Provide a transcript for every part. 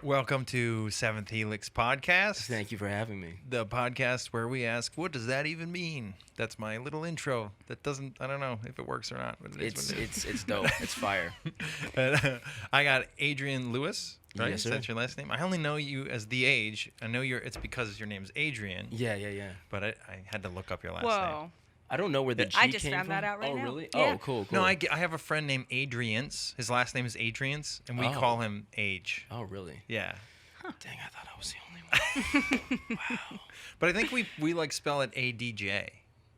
Welcome to Seventh Helix Podcast. Thank you for having me. The podcast where we ask, what does that even mean? That's my little intro. That doesn't, I don't know if it works or not, but It's dope. It's fire. I got Adrian Lewis, right? Yes, sir. That's your last name? I only know you as The Age. I know it's because your name is Adrian. Yeah. But I had to look up your last Whoa. name. I don't know where the G I just came found from. that out right oh, now. really? Yeah. Oh, cool. No, I have a friend named Adriance. His last name is Adriance, and we call him Age. Oh, really? Yeah. Dang, I thought I was the only one. Wow. But I think we like spell it ADJ.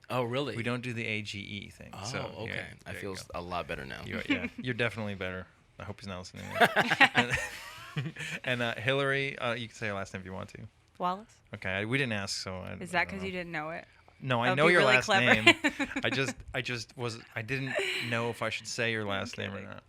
Oh, really? We don't do the AGE thing. Oh, so, okay. yeah, I there feel you go. a lot better now. You're definitely better. I hope he's not listening. And Hillary, you can say your last name if you want to. Wallace? Okay, we didn't ask, so Is that because you didn't know it? No, I That would know be your really last clever. name. I didn't know if I should say your last name or not.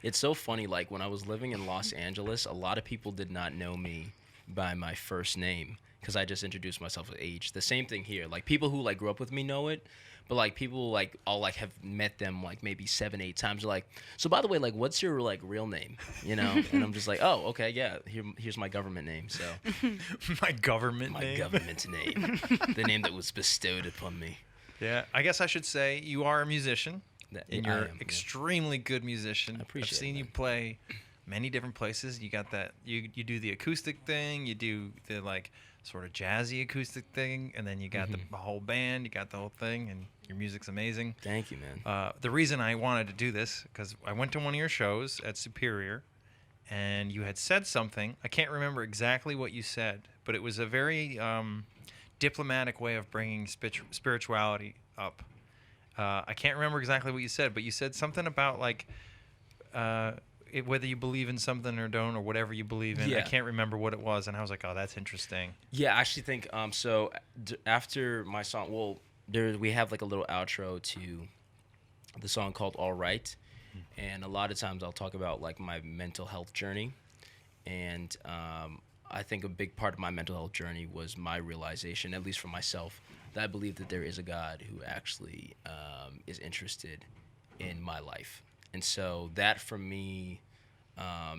It's so funny. Like when I was living in Los Angeles, a lot of people did not know me by my first name because I just introduced myself with Age. The same thing here. Like people who like grew up with me know it, but like people like all like have met them like maybe 7-8 times. They're like, so by the way, like what's your like real name? You know? And I'm just like, oh, okay, yeah. Here's my government name. So My government my name. government name, the name that was bestowed upon me. Yeah, I guess I should say you are a musician, and I you're am, yeah. extremely good musician. I appreciate I've seen it, you man. play many different places. You got that. You do the acoustic thing. You do the like sort of jazzy acoustic thing, and then you got the whole band. You got the whole thing, and your music's amazing. Thank you, man. The reason I wanted to do this because I went to one of your shows at Superior, and you had said something. I can't remember exactly what you said, but it was a very diplomatic way of bringing spirituality up. I can't remember exactly what you said, but you said something about like whether you believe in something or don't, or whatever you believe in. I Yeah. can't remember what it was, and I was like, oh, that's interesting. Yeah, I actually think so. After my song, well, we have like a little outro to the song called "All Right," and a lot of times I'll talk about like my mental health journey, and I think a big part of my mental health journey was my realization, at least for myself, that I believe that there is a God who actually is interested in my life, and so that for me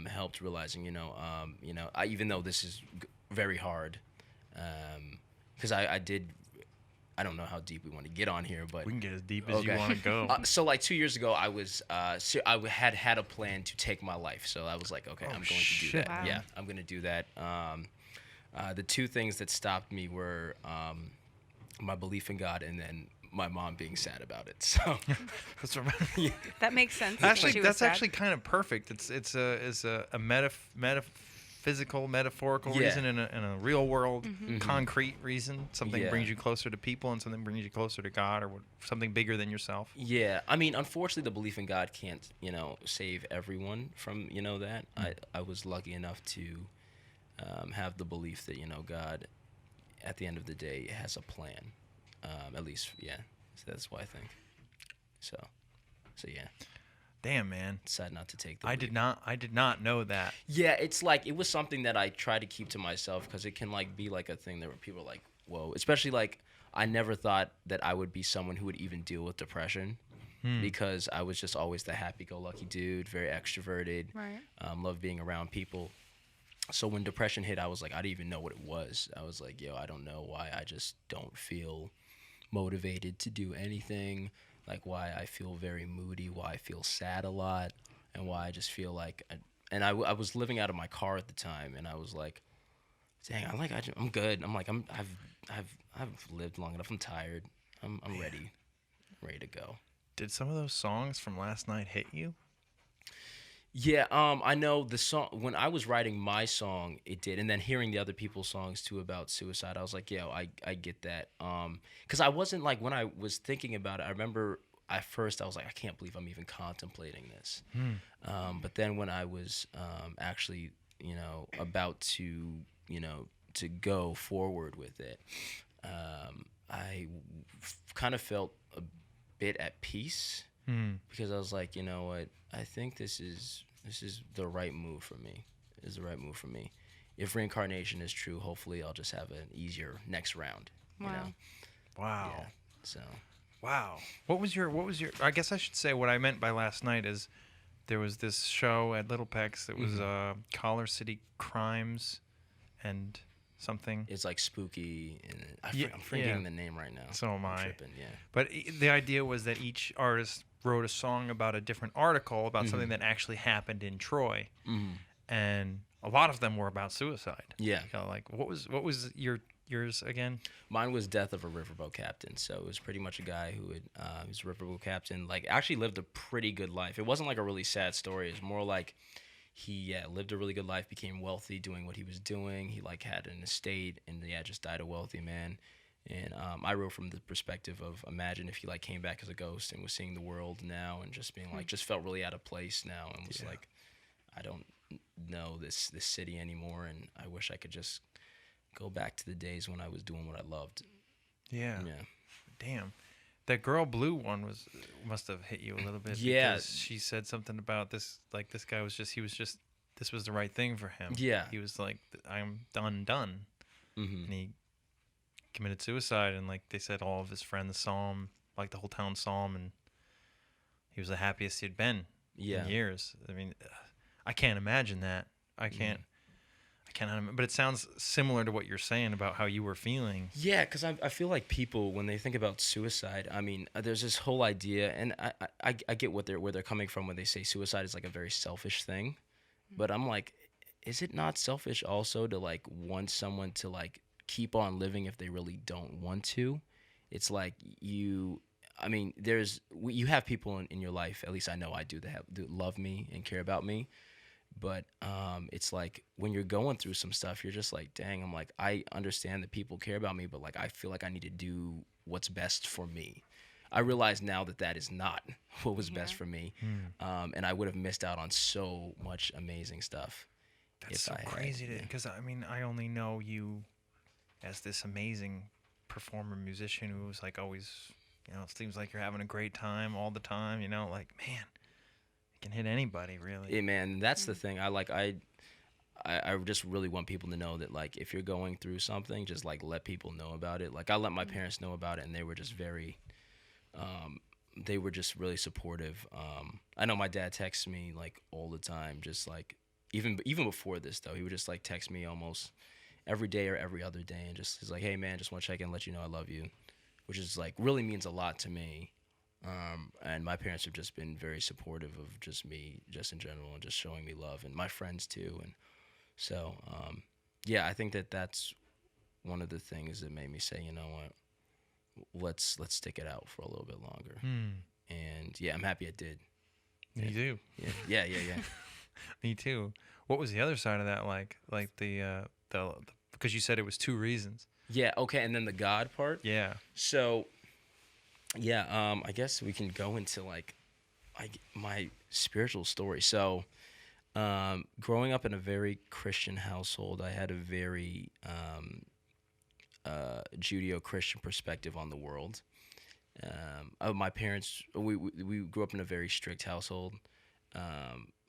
helped realizing, even though this is very hard, because I don't know how deep we want to get on here, but We can get as deep as you want to go. so like 2 years ago, I had a plan to take my life. So I was like, okay, I'm going to do shit. that. Wow. Yeah, I'm going to do that. The two things that stopped me were my belief in God and then my mom being sad about it. So That's what- That makes sense. Actually, She was that's sad. actually kind of perfect. It's a metaphysical, metaphorical Yeah. reason and a real world, concrete reason. Something Yeah. brings you closer to people, and something brings you closer to God, or something bigger than yourself. yeah, I mean, unfortunately, the belief in God can't, save everyone from, that. I was lucky enough to have the belief that, God, at the end of the day, has a plan. At least, yeah. So that's what I think. So yeah. Damn, man. Decided not to take the I leap. did not know that. Yeah, it's like it was something that I try to keep to myself because it can like be like a thing that where people are like, whoa. Especially like I never thought that I would be someone who would even deal with depression because I was just always the happy-go-lucky dude, very extroverted, Right. Loved being around people. So when depression hit, I was like, I didn't even know what it was. I was like, yo, I don't know why I just don't feel motivated to do anything. Like why I feel very moody, why I feel sad a lot, and why I just feel like, I was living out of my car at the time, and I was like, dang, I'm good. I'm like, I've lived long enough. I'm tired. I'm ready to go. Did some of those songs from last night hit you? Yeah, I know the song when I was writing my song, it did, and then hearing the other people's songs too about suicide, I was like, yo, I get that. Because I wasn't like when I was thinking about it, I remember at first I was like, I can't believe I'm even contemplating this. But then when I was actually, about to, to go forward with it, I kind of felt a bit at peace. Because I was like, you know what? I think this is the right move for me. Is the right move for me. If reincarnation is true, hopefully I'll just have an easier next round. You Wow. know? Wow. Yeah. So. Wow. What was your I guess I should say what I meant by last night is there was this show at Little Peck's that was Collar City Crimes and something. It's like spooky, and Yeah, I'm forgetting yeah. the name right now. So am I'm I. tripping, yeah. But the idea was that each artist wrote a song about a different article about something that actually happened in Troy, and a lot of them were about suicide. Yeah. You know, like what was yours again? Mine was Death of a Riverboat Captain. So it was pretty much a guy who had, he was a riverboat captain, like actually lived a pretty good life. It wasn't like a really sad story. It was more like he lived a really good life, became wealthy doing what he was doing. He like had an estate and just died a wealthy man. And I wrote from the perspective of imagine if he like came back as a ghost and was seeing the world now and just being like, just felt really out of place now and was like, I don't know this city anymore, and I wish I could just go back to the days when I was doing what I loved. Yeah. Yeah. Damn. That Girl Blue one must have hit you a little bit. Yeah. Because she said something about this, like this guy was just this was the right thing for him. Yeah. He was like, I'm done. Mm-hmm. And he committed suicide, and like they said, all of his friends saw him, like the whole town saw him, and he was the happiest he'd been in years. I mean, I can't imagine that. I cannot imagine, but it sounds similar to what you're saying about how you were feeling. Yeah, because I feel like people, when they think about suicide, I mean, there's this whole idea, and I get where they're coming from when they say suicide is like a very selfish thing, but I'm like, is it not selfish also to like want someone to like keep on living if they really don't want to? It's like you have people in your life, at least I know I do, that love me and care about me. But it's like when you're going through some stuff, you're just like, dang, I'm like, I understand that people care about me, but like I feel like I need to do what's best for me. I realize now that is not what was best for me, and I would have missed out on so much amazing stuff. That's so crazy, because I mean, I only know you as this amazing performer, musician who was like always, you know, it seems like you're having a great time all the time, you know, like, man, it can hit anybody, really. Yeah, man, that's the thing. I just really want people to know that, like, if you're going through something, just like let people know about it. Like, I let my parents know about it, and they were just really supportive. I know my dad texts me like all the time, just like even before this though, he would just like text me almost every day or every other day, and he's like, hey man, just want to check in and let you know I love you, which is like really means a lot to me. And my parents have just been very supportive of just me, just in general, and just showing me love, and my friends too. And so, yeah, I think that's one of the things that made me say, you know what, let's stick it out for a little bit longer. And yeah, I'm happy I did. Me too. Yeah. Me too. What was the other side of that like? Like the because you said it was 2 reasons. Yeah. Okay. And then the God part. Yeah. So, yeah. I guess we can go into like my spiritual story. So, growing up in a very Christian household, I had a very Judeo-Christian perspective on the world. My parents, we grew up in a very strict household.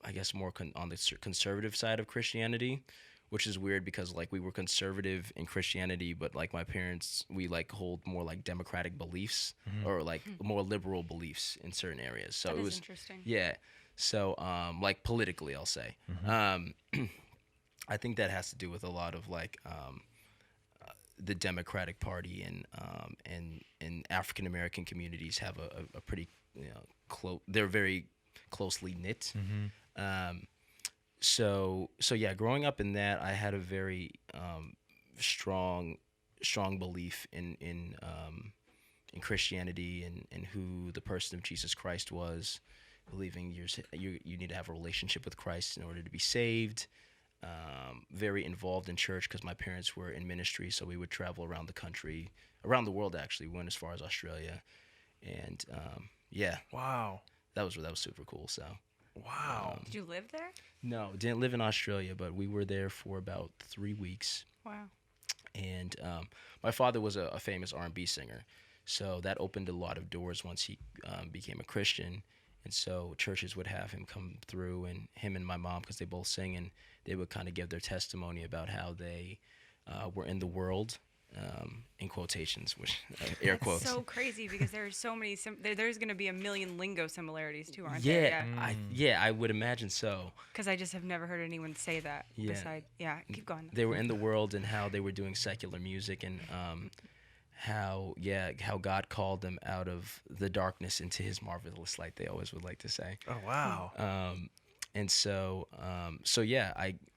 I guess more on the conservative side of Christianity, which is weird because like we were conservative in Christianity, but like my parents, we like hold more like democratic beliefs or like more liberal beliefs in certain areas. So That it is was interesting. Yeah. So like politically, I'll say. I think that has to do with a lot of like the Democratic Party and African American communities have a pretty close. They're very closely knit. So yeah, growing up in that, I had a very strong belief in Christianity and who the person of Jesus Christ was. Believing you need to have a relationship with Christ in order to be saved. Very involved in church because my parents were in ministry, so we would travel around the country, around the world actually. We went as far as Australia, and yeah. Wow. That was super cool. So. Wow. Did you live there? No, didn't live in Australia, but we were there for about 3 weeks. Wow. And my father was a famous R&B singer, so that opened a lot of doors once he became a Christian. And so churches would have him come through, and him and my mom, because they both sing, and they would kind of give their testimony about how they were in the world in quotations, which air That's quotes. so crazy because there's so many. There's going to be a million lingo similarities too, aren't there? Yeah, I would imagine so. Because I just have never heard anyone say that. Yeah. Keep going. They were in the world and how they were doing secular music, and how God called them out of the darkness into His marvelous light. They always would like to say. Oh wow. And so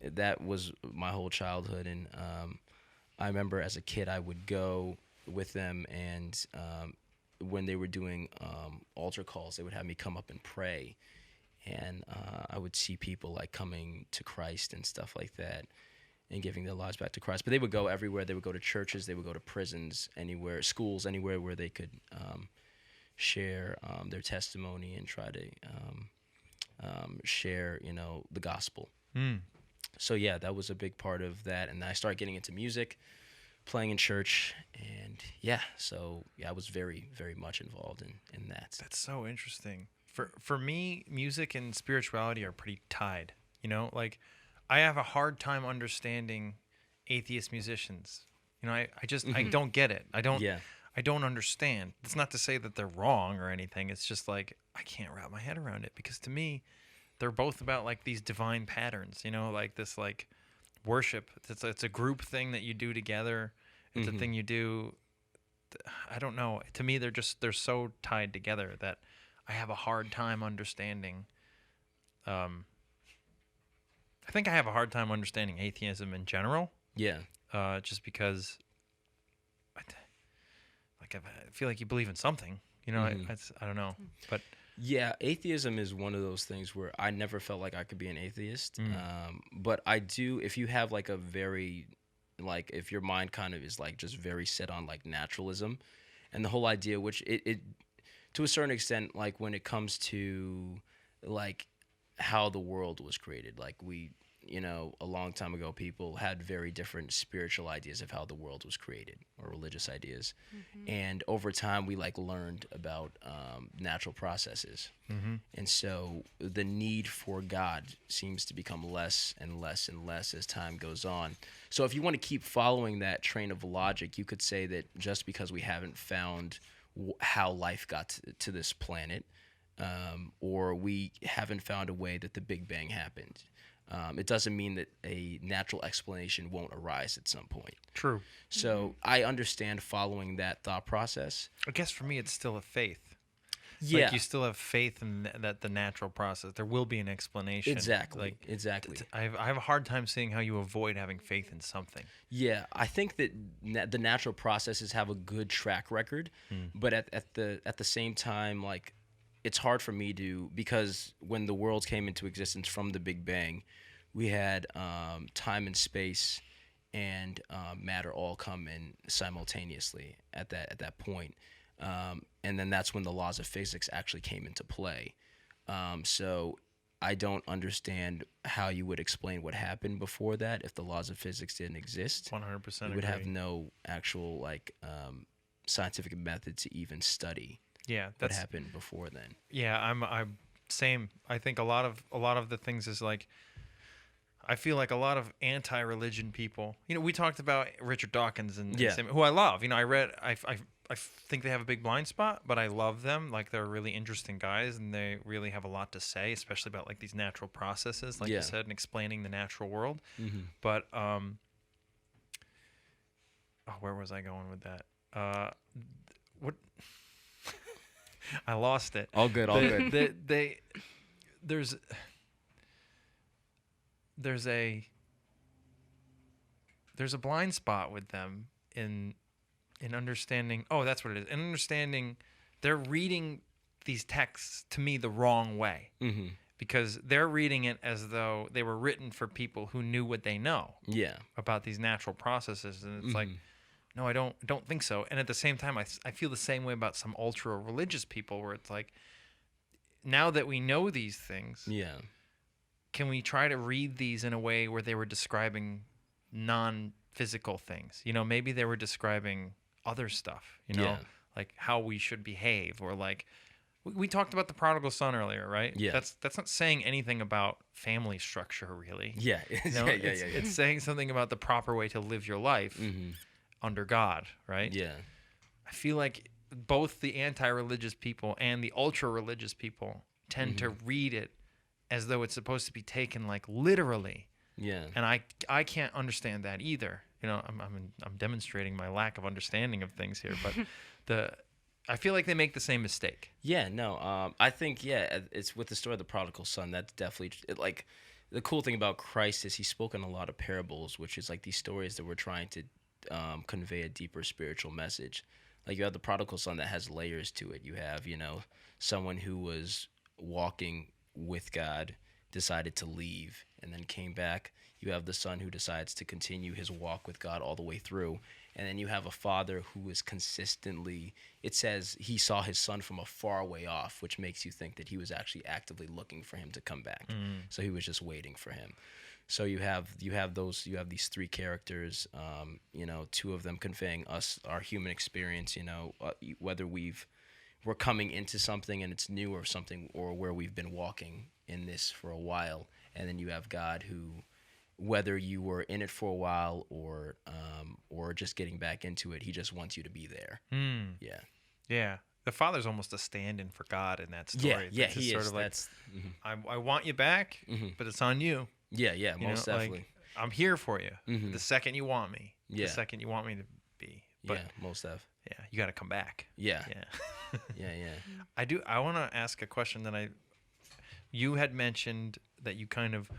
that was my whole childhood, and I remember as a kid I would go with them, and when they were doing altar calls, they would have me come up and pray, and I would see people like coming to Christ and stuff like that, and giving their lives back to Christ. But they would go everywhere. They would go to churches. They would go to prisons, anywhere, schools, anywhere where they could share their testimony and try to share, the gospel. So yeah, that was a big part of that. And I started getting into music, playing in church, and I was very, very much involved in that. That's so interesting. For me, music and spirituality are pretty tied. Like I have a hard time understanding atheist musicians. I just I don't get it. I don't understand. It's not to say that they're wrong or anything. It's just like I can't wrap my head around it, because to me, they're both about like these divine patterns, like this like worship. It's a group thing that you do together. It's a thing you do. I don't know. To me, they're so tied together that I have a hard time understanding. I think I have a hard time understanding atheism in general. Yeah. Just because I feel like you believe in something. I don't know, but. Yeah, atheism is one of those things where I never felt like I could be an atheist. But I do, if you have like a very, like if your mind kind of is like just very set on like naturalism and the whole idea, which it to a certain extent, like when it comes to like how the world was created, like we, a long time ago, people had very different spiritual ideas of how the world was created, or religious ideas. And over time, we like learned about natural processes. And so the need for God seems to become less and less and less as time goes on. So if you want to keep following that train of logic, you could say that just because we haven't found how life got to this planet, or we haven't found a way that the Big Bang happened, it doesn't mean that a natural explanation won't arise at some point. True. So I understand following that thought process. I guess for me, it's still a faith. Yeah. Like you still have faith in that the natural process. There will be an explanation. Exactly. Exactly. I have a hard time seeing how you avoid having faith in something. Yeah, I think that the natural processes have a good track record, but at the same time, like, it's hard for me to, because when the world came into existence from the Big Bang, we had time and space and matter all come in simultaneously at that point. And then that's when the laws of physics actually came into play. So I don't understand how you would explain what happened before that if the laws of physics didn't exist. 100% You would have no actual scientific method to even study what happened before then. Yeah, I'm same. I think a lot of the things is like, I feel like a lot of anti-religion people. We talked about Richard Dawkins and who I love. I think they have a big blind spot, but I love them. Like, they're really interesting guys, and they really have a lot to say, especially about like these natural processes, like you said, and explaining the natural world. But where was I going with that? What? I lost it. All good. There's a blind spot with them in understanding. Oh, that's what it is. In understanding, they're reading these texts to me the wrong way, because they're reading it as though they were written for people who knew what they know about these natural processes, and it's like, no, I don't think so. And at the same time, I feel the same way about some ultra religious people, where it's like, now that we know these things, can we try to read these in a way where they were describing non-physical things? Maybe they were describing other stuff, like how we should behave, or like we talked about the prodigal son earlier, right? Yeah. That's not saying anything about family structure, really. Yeah. It's saying something about the proper way to live your life. under God, right? Yeah. I feel like both the anti-religious people and the ultra-religious people tend to read it as though it's supposed to be taken like literally. Yeah. And I can't understand that either. You know, I'm demonstrating my lack of understanding of things here, but I feel like they make the same mistake. Yeah, no. I think it's with the story of the prodigal son. That's definitely like the cool thing about Christ is he spoke in a lot of parables, which is like these stories that we're trying to convey a deeper spiritual message. Like you have the prodigal son that has layers to it. You have someone who was walking with God, decided to leave, and then came back. You have the son who decides to continue his walk with God all the way through. And then you have a father who is consistently, it says he saw his son from a far way off, which makes you think that he was actually actively looking for him to come back. So he was just waiting for him. So you have these three characters, two of them conveying us our human experience, whether we're coming into something and it's new or something, or where we've been walking in this for a while. And then you have God who, whether you were in it for a while or just getting back into it, he just wants you to be there. Yeah. Yeah. The father's almost a stand-in for God in that story. Yeah, It's he sort is. of like, That's I want you back, but it's on you. yeah, You most know, like, definitely. I'm here for you. The second you want me. Yeah. The second you want me to be. But Most definitely. yeah, you got to come back. Yeah. Yeah. Yeah. I want to ask a question that you had mentioned that you kind of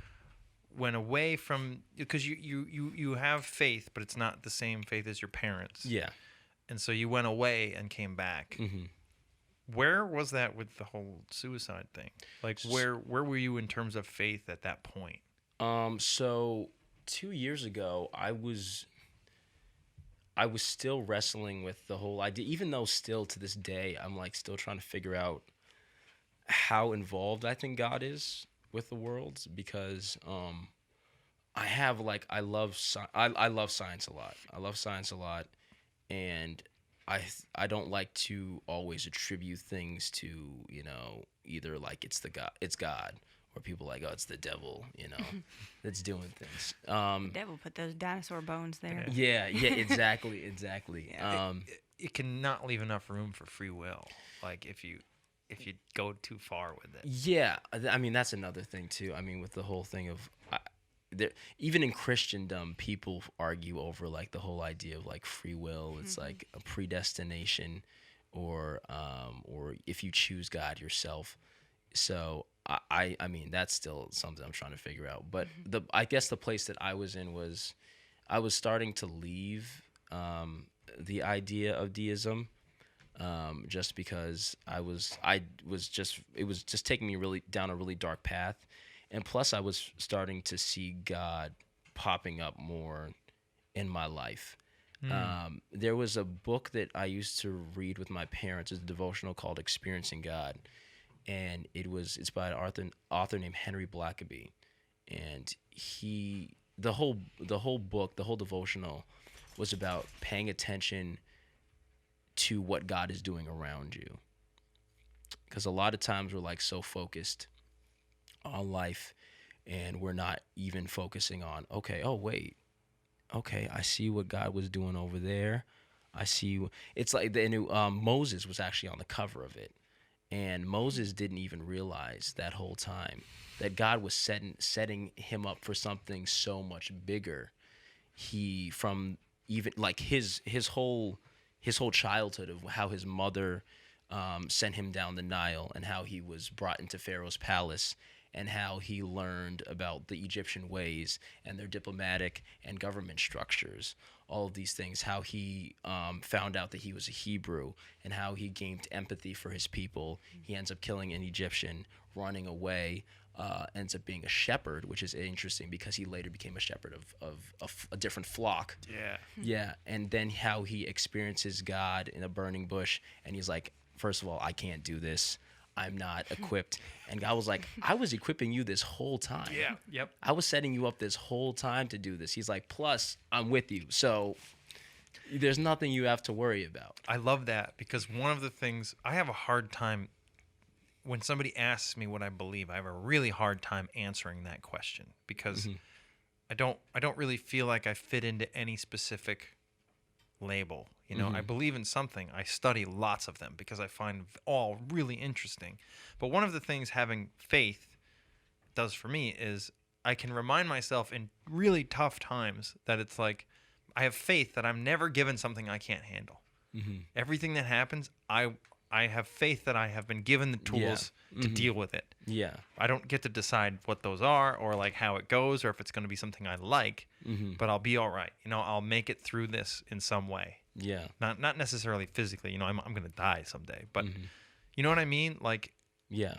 went away from, because you have faith, but it's not the same faith as your parents. Yeah. And so you went away and came back. Where was that with the whole suicide thing? Like where were you in terms of faith at that point? So 2 years ago, I was still wrestling with the whole idea, even though still to this day, I'm like still trying to figure out how involved I think God is with the world, because I love science a lot. I love science a lot, and I don't like to always attribute things to either like it's God, or people like, oh, it's the devil, that's doing things. The devil put those dinosaur bones there. Yeah, exactly. Yeah. It cannot leave enough room for free will. Like if you go too far with it. Yeah, I mean that's another thing too. I mean with the whole thing of even in Christendom, people argue over like the whole idea of like free will. It's like a predestination, or if you choose God yourself. So I mean that's still something I'm trying to figure out. But I guess the place that I was in was I was starting to leave the idea of deism. Just because it was just taking me really down a really dark path, and plus I was starting to see God popping up more in my life. There was a book that I used to read with my parents. It's a devotional called Experiencing God, and it's by an author named Henry Blackaby, and the whole book, the whole devotional was about paying attention to what God is doing around you. Because a lot of times we're like so focused on life and we're not even focusing on, I see what God was doing over there. I see, it's like Moses was actually on the cover of it. And Moses didn't even realize that whole time that God was setting him up for something so much bigger. From even like his whole childhood of how his mother sent him down the Nile, and how he was brought into Pharaoh's palace, and how he learned about the Egyptian ways and their diplomatic and government structures, all of these things, how he found out that he was a Hebrew, and how he gained empathy for his people. He ends up killing an Egyptian, running away, ends up being a shepherd, which is interesting because he later became a shepherd of a different flock. Yeah, and then how he experiences God in a burning bush, and he's like, first of all, I can't do this. I'm not equipped. And God was like, I was equipping you this whole time. Yeah, yep. I was setting you up this whole time to do this. He's like, plus, I'm with you. So there's nothing you have to worry about. I love that, because one of the things I have a hard time when somebody asks me what I believe, I have a really hard time answering that question, because I don't really feel like I fit into any specific label. You know, I believe in something. I study lots of them because I find all really interesting. But one of the things having faith does for me is I can remind myself in really tough times that it's like I have faith that I'm never given something I can't handle. Everything that happens, I have faith that I have been given the tools to deal with it. Yeah. I don't get to decide what those are or like how it goes or if it's going to be something I like, but I'll be all right. You know, I'll make it through this in some way. Yeah. Not necessarily physically. You know, I'm going to die someday, but you know what I mean? Like, Yeah.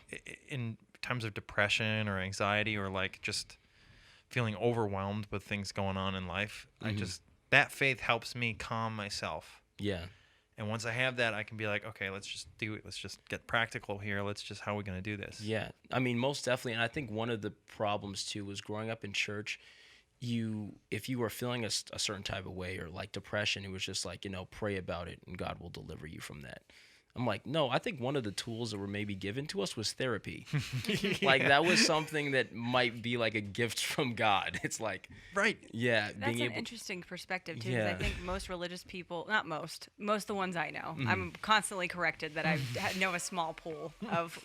in times of depression or anxiety or like just feeling overwhelmed with things going on in life, that faith helps me calm myself. Yeah. And once I have that, I can be like, okay, let's just do it. Let's just get practical here. How are we going to do this? Yeah. I mean, most definitely. And I think one of the problems too was growing up in church, if you were feeling a certain type of way or like depression, it was just like, pray about it and God will deliver you from that. I'm like, no, I think one of the tools that were maybe given to us was therapy. Like that was something that might be like a gift from God. It's like, right. Yeah. That's an interesting perspective too. 'Cause I think most religious people, not most of the ones I know, I'm constantly corrected that I know a small pool of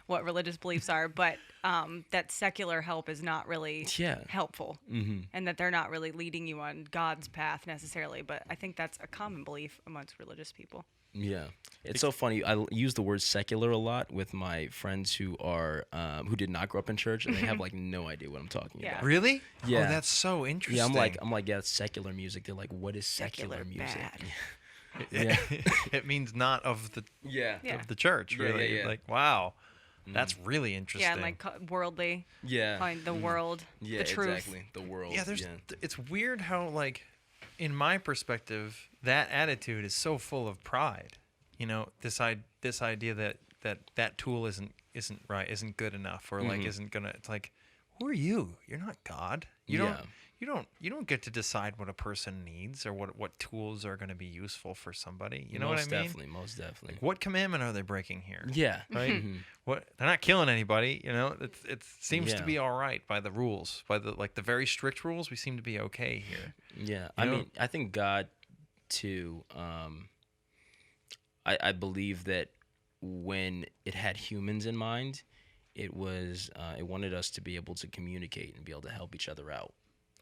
what religious beliefs are, but that secular help is not really helpful, and that they're not really leading you on God's path necessarily. But I think that's a common belief amongst religious people. Yeah, it's so funny. I use the word secular a lot with my friends who who did not grow up in church, and they have like no idea what I'm talking about. Really? Yeah. Oh, that's so interesting. Yeah, I'm like, yeah, it's secular music. They're like, what is secular music? Bad. It means not of the of the church. Really, Yeah. like wow, that's really interesting. Yeah, and like worldly. Yeah, Find the world, the truth. Exactly, the world. Yeah, it's weird how like, in my perspective, that attitude is so full of pride. You know, this idea that tool isn't right, isn't good enough, or like isn't gonna. It's like, who are you? You're not God. You don't get to decide what a person needs or what tools are going to be useful for somebody. You know what I mean? Most definitely. Like, what commandment are they breaking here? Yeah. Right. What, they're not killing anybody. You know, it seems to be all right by the rules, by the very strict rules. We seem to be okay here. Yeah. I mean, I think God too. I believe that when it had humans in mind, it wanted us to be able to communicate and be able to help each other out.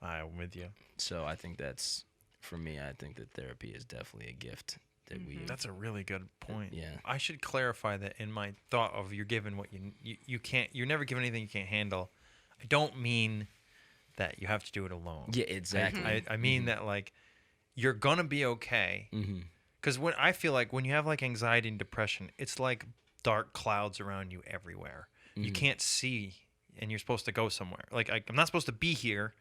I'm with you. So I think that's, for me, I think that therapy is definitely a gift that we. That's a really good point. Yeah. I should clarify that in my thought of you're given what you can't. You're never given anything you can't handle. I don't mean that you have to do it alone. Yeah, exactly. I mean that like you're gonna be okay. Because when I feel like when you have like anxiety and depression, it's like dark clouds around you everywhere. You can't see, and you're supposed to go somewhere. Like I'm not supposed to be here,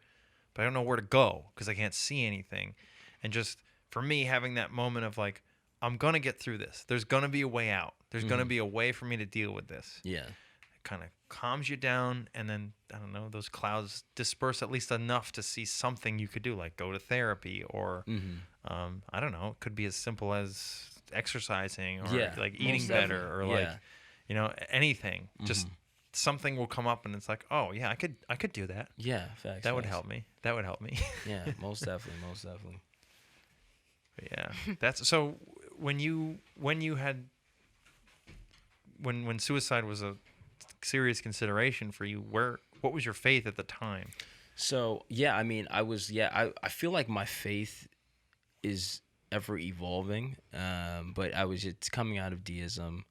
but I don't know where to go because I can't see anything. And just for me, having that moment of like, I'm gonna get through this. There's gonna be a way out. There's gonna be a way for me to deal with this. Yeah. It kind of calms you down, and then I don't know, those clouds disperse at least enough to see something you could do, like go to therapy, or I don't know, it could be as simple as exercising, or like eating better, or like anything. Just something will come up, and it's like, oh yeah, I could do that. Yeah, facts. That would help me. That would help me. Yeah, most definitely, most definitely. But yeah, that's so. When suicide was a serious consideration for you, what was your faith at the time? So yeah, I mean, I feel like my faith is ever evolving, but it's coming out of deism.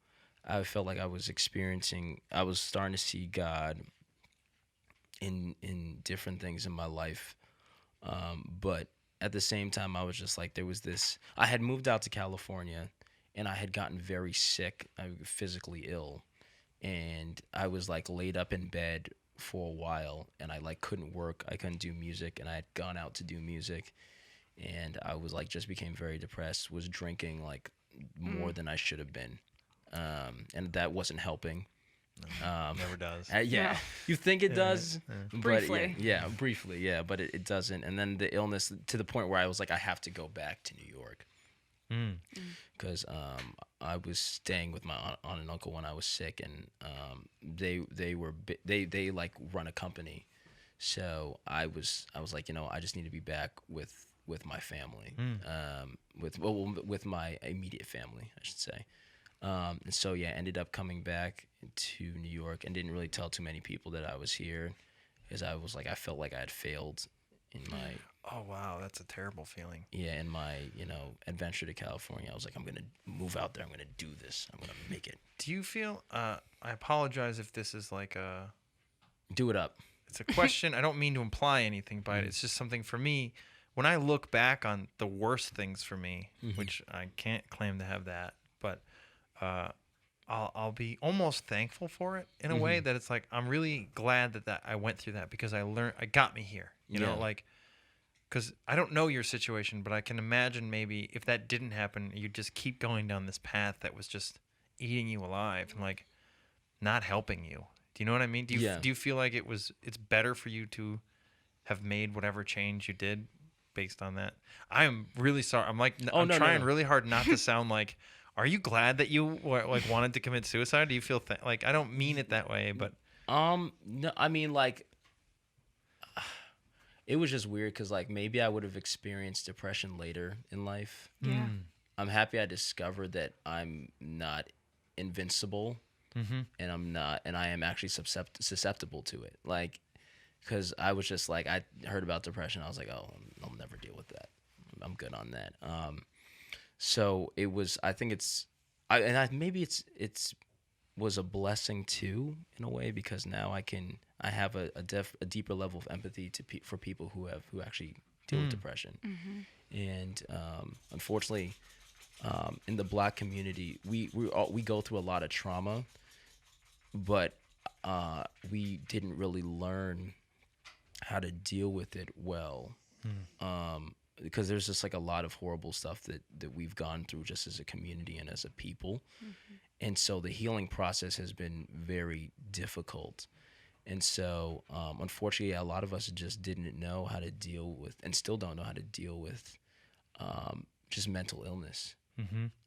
I felt like I was starting to see God in different things in my life, but at the same time, I was just like, I had moved out to California, and I had gotten very sick, physically ill, and I was like laid up in bed for a while, and I like couldn't work, I couldn't do music, and I had gone out to do music, and I was like just became very depressed, was drinking like more than I should have been, and that wasn't helping. Never does. Yeah, you think it does, but Briefly. briefly, but it doesn't. And then the illness to the point where I was like, I have to go back to New York, because I was staying with my aunt and uncle when I was sick, and they like run a company, so I was like, I just need to be back with with my family, Mm. with my immediate family, I should say. And so yeah, ended up coming back to New York and didn't really tell too many people that I was here, because I felt like I had failed in my Oh wow, that's a terrible feeling. in my adventure to California. I was like, I'm gonna move out there. I'm gonna do this. I'm gonna make it. Do you feel? I apologize if this is like a. Do it up. It's a question. I don't mean to imply anything by it. It's just something for me. When I look back on the worst things for me, which I can't claim to have that, but I'll be almost thankful for it in a way that it's like I'm really glad that I went through that, because I got me here. You know, like, because I don't know your situation, but I can imagine maybe if that didn't happen, you'd just keep going down this path that was just eating you alive and like not helping you. Do you know what I mean? Do you feel like it's better for you to have made whatever change you did based on that? I am really sorry. I'm like I'm trying really hard not to sound like. Are you glad that you like wanted to commit suicide? Do you feel like I don't mean it that way, but no, I mean like it was just weird because like maybe I would have experienced depression later in life. Yeah. I'm happy I discovered that I'm not invincible, and I am actually susceptible to it. Like, because I was just like, I heard about depression, I was like, oh, I'll never deal with that. I'm good on that. So it was. I think maybe it's was a blessing too in a way, because now I have a deeper level of empathy for people who actually deal with depression. And unfortunately, in the Black community, we go through a lot of trauma, but we didn't really learn how to deal with it well. Because there's just like a lot of horrible stuff that we've gone through just as a community and as a people. And so the healing process has been very difficult. And so, unfortunately, a lot of us just didn't know how to deal with, and still don't know how to deal with, just mental illness.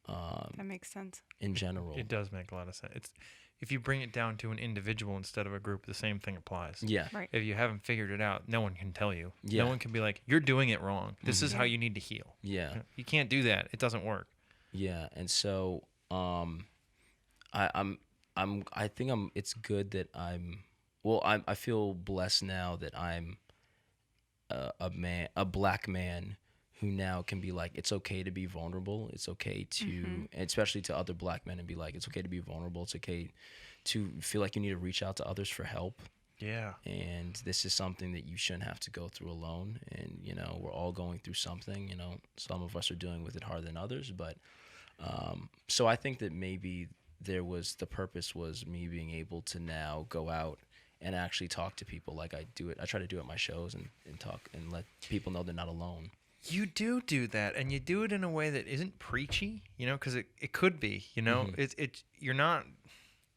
That makes sense. In general. it does make a lot of sense. It's if you bring it down to an individual instead of a group, the same thing applies. Yeah. Right. If you haven't figured it out, no one can tell you. Yeah. No one can be like, you're doing it wrong. This is how you need to heal. Yeah. You can't do that. It doesn't work. Yeah. And so, it's good that I feel blessed now that I'm a Black man who now can be like, it's okay to be vulnerable. It's okay to, and especially to other Black men, and be like, it's okay to be vulnerable. It's okay to feel like you need to reach out to others for help. Yeah. And this is something that you shouldn't have to go through alone. And, we're all going through something, some of us are dealing with it harder than others. But, so I think that maybe the purpose was me being able to now go out and actually talk to people like I do it. I try to do it at my shows and talk and let people know they're not alone. You do that, and you do it in a way that isn't preachy, because it could be, you're not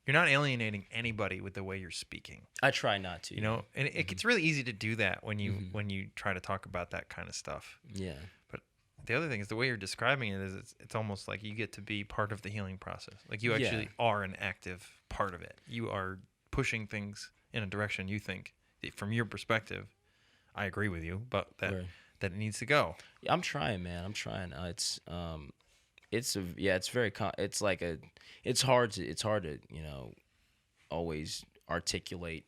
alienating anybody with the way you're speaking. I try not to. And it's really easy to do that when you try to talk about that kind of stuff. Yeah. But the other thing is the way you're describing it is it's almost like you get to be part of the healing process. Like you actually are an active part of it. You are pushing things in a direction you think, from your perspective, I agree with you, but that it needs to go. Yeah, I'm trying, man. I'm trying. It's hard to always articulate,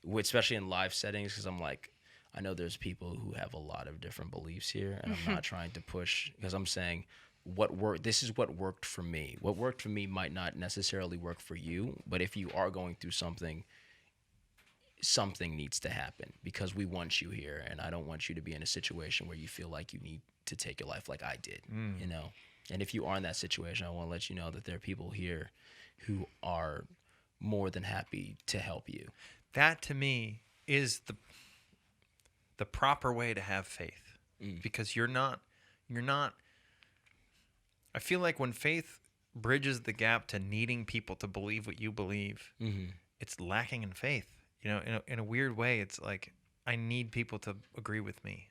this in live settings, because I'm like, I know there's people who have a lot of different beliefs here, and I'm not trying to push, because I'm saying this is what worked for me. What worked for me might not necessarily work for you, but if you are going through something needs to happen, because we want you here, and I don't want you to be in a situation where you feel like you need to take your life like I did, And if you are in that situation, I want to let you know that there are people here who are more than happy to help you. That to me is the proper way to have faith, because you're not. I feel like when faith bridges the gap to needing people to believe what you believe, it's lacking in faith. In a weird way, it's like I need people to agree with me.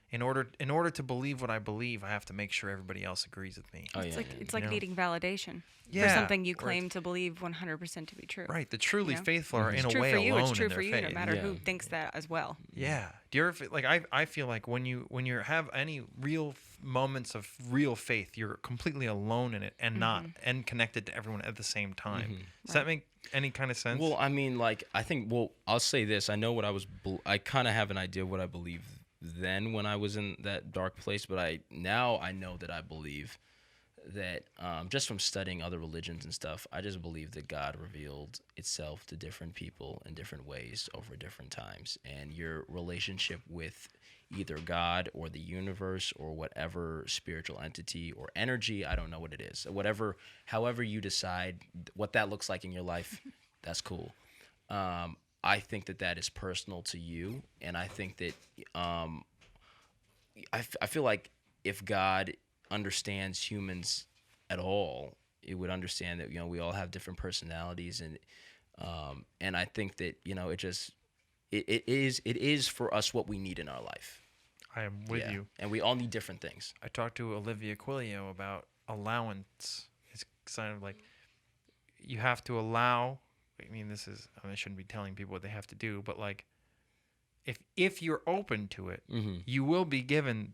in order to believe what I believe, I have to make sure everybody else agrees with me. Oh, It's yeah, like yeah. it's like You know? needing validation for Yeah, something you or claim to believe 100% to be true. Right. The truly You know? faithful are Mhm. in It's a true way for you. alone It's true in their for you, faith. no matter who Yeah. thinks that as well. Yeah. Do you ever feel, like I feel like when you have any real moments of real faith, you're completely alone in it and not and connected to everyone at the same time. Does that make any kind of sense? Well, I mean, like, I think, well, I'll say this. I know what I kind of have an idea of what I believe then when I was in that dark place, but I know that I believe that just from studying other religions and stuff, I just believe that God revealed itself to different people in different ways over different times. And your relationship with either God or the universe or whatever spiritual entity or energy, I don't know what it is. However you decide what that looks like in your life, that's cool. I think that is personal to you, and I think that I feel like if God understands humans at all, it would understand that we all have different personalities, and I think that it is for us what we need in our life. I am with Yeah. you. And we all need different things. I talked to Olivia Quilio about allowance. It's kind of like you have to allow. I mean, I shouldn't be telling people what they have to do, but like, if you're open to it, you will be given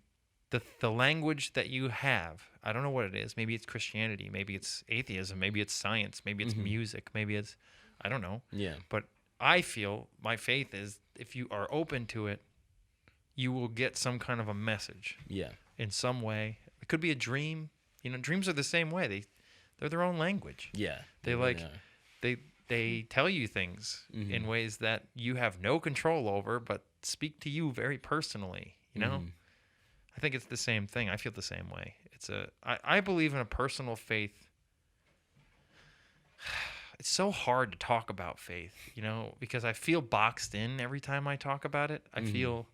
the language that you have. I don't know what it is. Maybe it's Christianity. Maybe it's atheism. Maybe it's science. Maybe it's music. Maybe it's, I don't know. Yeah. But I feel my faith is if you are open to it, you will get some kind of a message. Yeah. In some way. It could be a dream. Dreams are the same way. They're their own language. Yeah. They really like are. they tell you things in ways that you have no control over, but speak to you very personally. I think it's the same thing. I feel the same way. I believe in a personal faith. It's so hard to talk about faith, because I feel boxed in every time I talk about it. I feel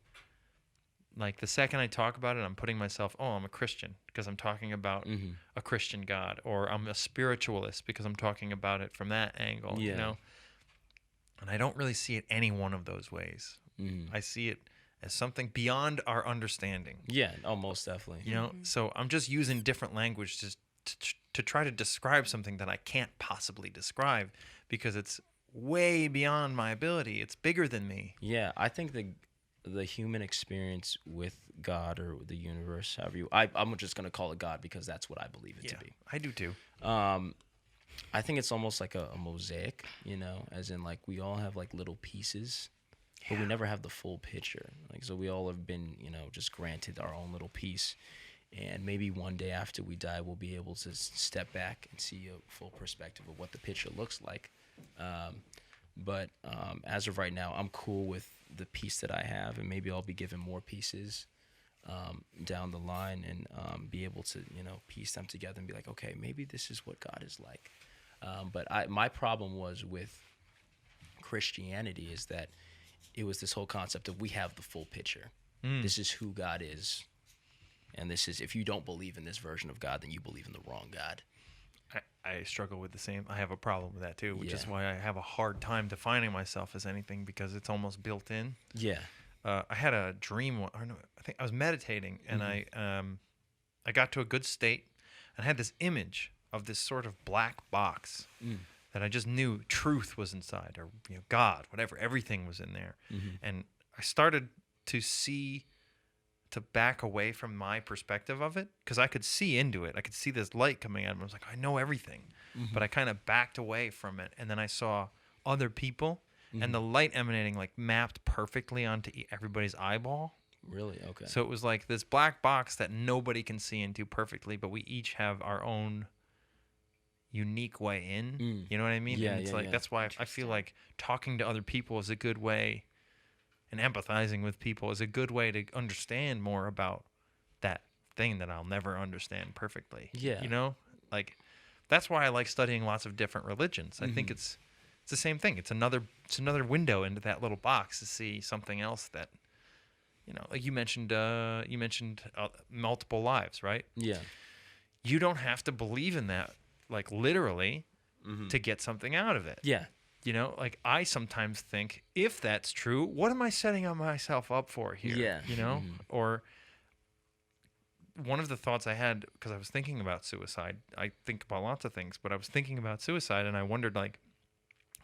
like the second I talk about it, I'm putting myself, I'm a Christian because I'm talking about a Christian God, or I'm a spiritualist because I'm talking about it from that angle, And I don't really see it any one of those ways. I see it as something beyond our understanding. Yeah, most definitely. So I'm just using different language just to try to describe something that I can't possibly describe because it's way beyond my ability. It's bigger than me. Yeah, I think the human experience with God or the universe, I'm just gonna call it God because that's what I believe it to be. I do too. I think it's almost like a mosaic, as in like we all have like little pieces, but we never have the full picture. Like, so we all have been, just granted our own little piece. And maybe one day after we die, we'll be able to step back and see a full perspective of what the picture looks like. But as of right now, I'm cool with the piece that I have, and maybe I'll be given more pieces down the line and be able to, piece them together and be like, okay, maybe this is what God is like. But my problem was with Christianity is that it was this whole concept of we have the full picture. This is who God is. And this is, if you don't believe in this version of God, then you believe in the wrong God. I struggle with the same. I have a problem with that too, which is why I have a hard time defining myself as anything because it's almost built in. Yeah. I had a dream. I think I was meditating, and I got to a good state, and I had this image of this sort of black box that I just knew truth was inside, or God, whatever, everything was in there, and I started to back away from my perspective of it because I could see into it. I could see this light coming out of it. I was like, I know everything. But I kind of backed away from it. And then I saw other people and the light emanating like mapped perfectly onto everybody's eyeball. Really? Okay. So it was like this black box that nobody can see into perfectly, but we each have our own unique way in. You know what I mean? Yeah, and it's yeah, like yeah. that's why I feel like talking to other people is a good way, and empathizing with people is a good way to understand more about that thing that I'll never understand perfectly. Yeah. Like that's why I like studying lots of different religions. I think it's the same thing. It's another window into that little box to see something else that, like you mentioned multiple lives, right? Yeah. You don't have to believe in that, like literally, to get something out of it. Yeah. Like I sometimes think, if that's true, what am I setting myself up for here? Yeah. Or one of the thoughts I had, because I was thinking about suicide. I think about lots of things, but I was thinking about suicide, and I wondered, like,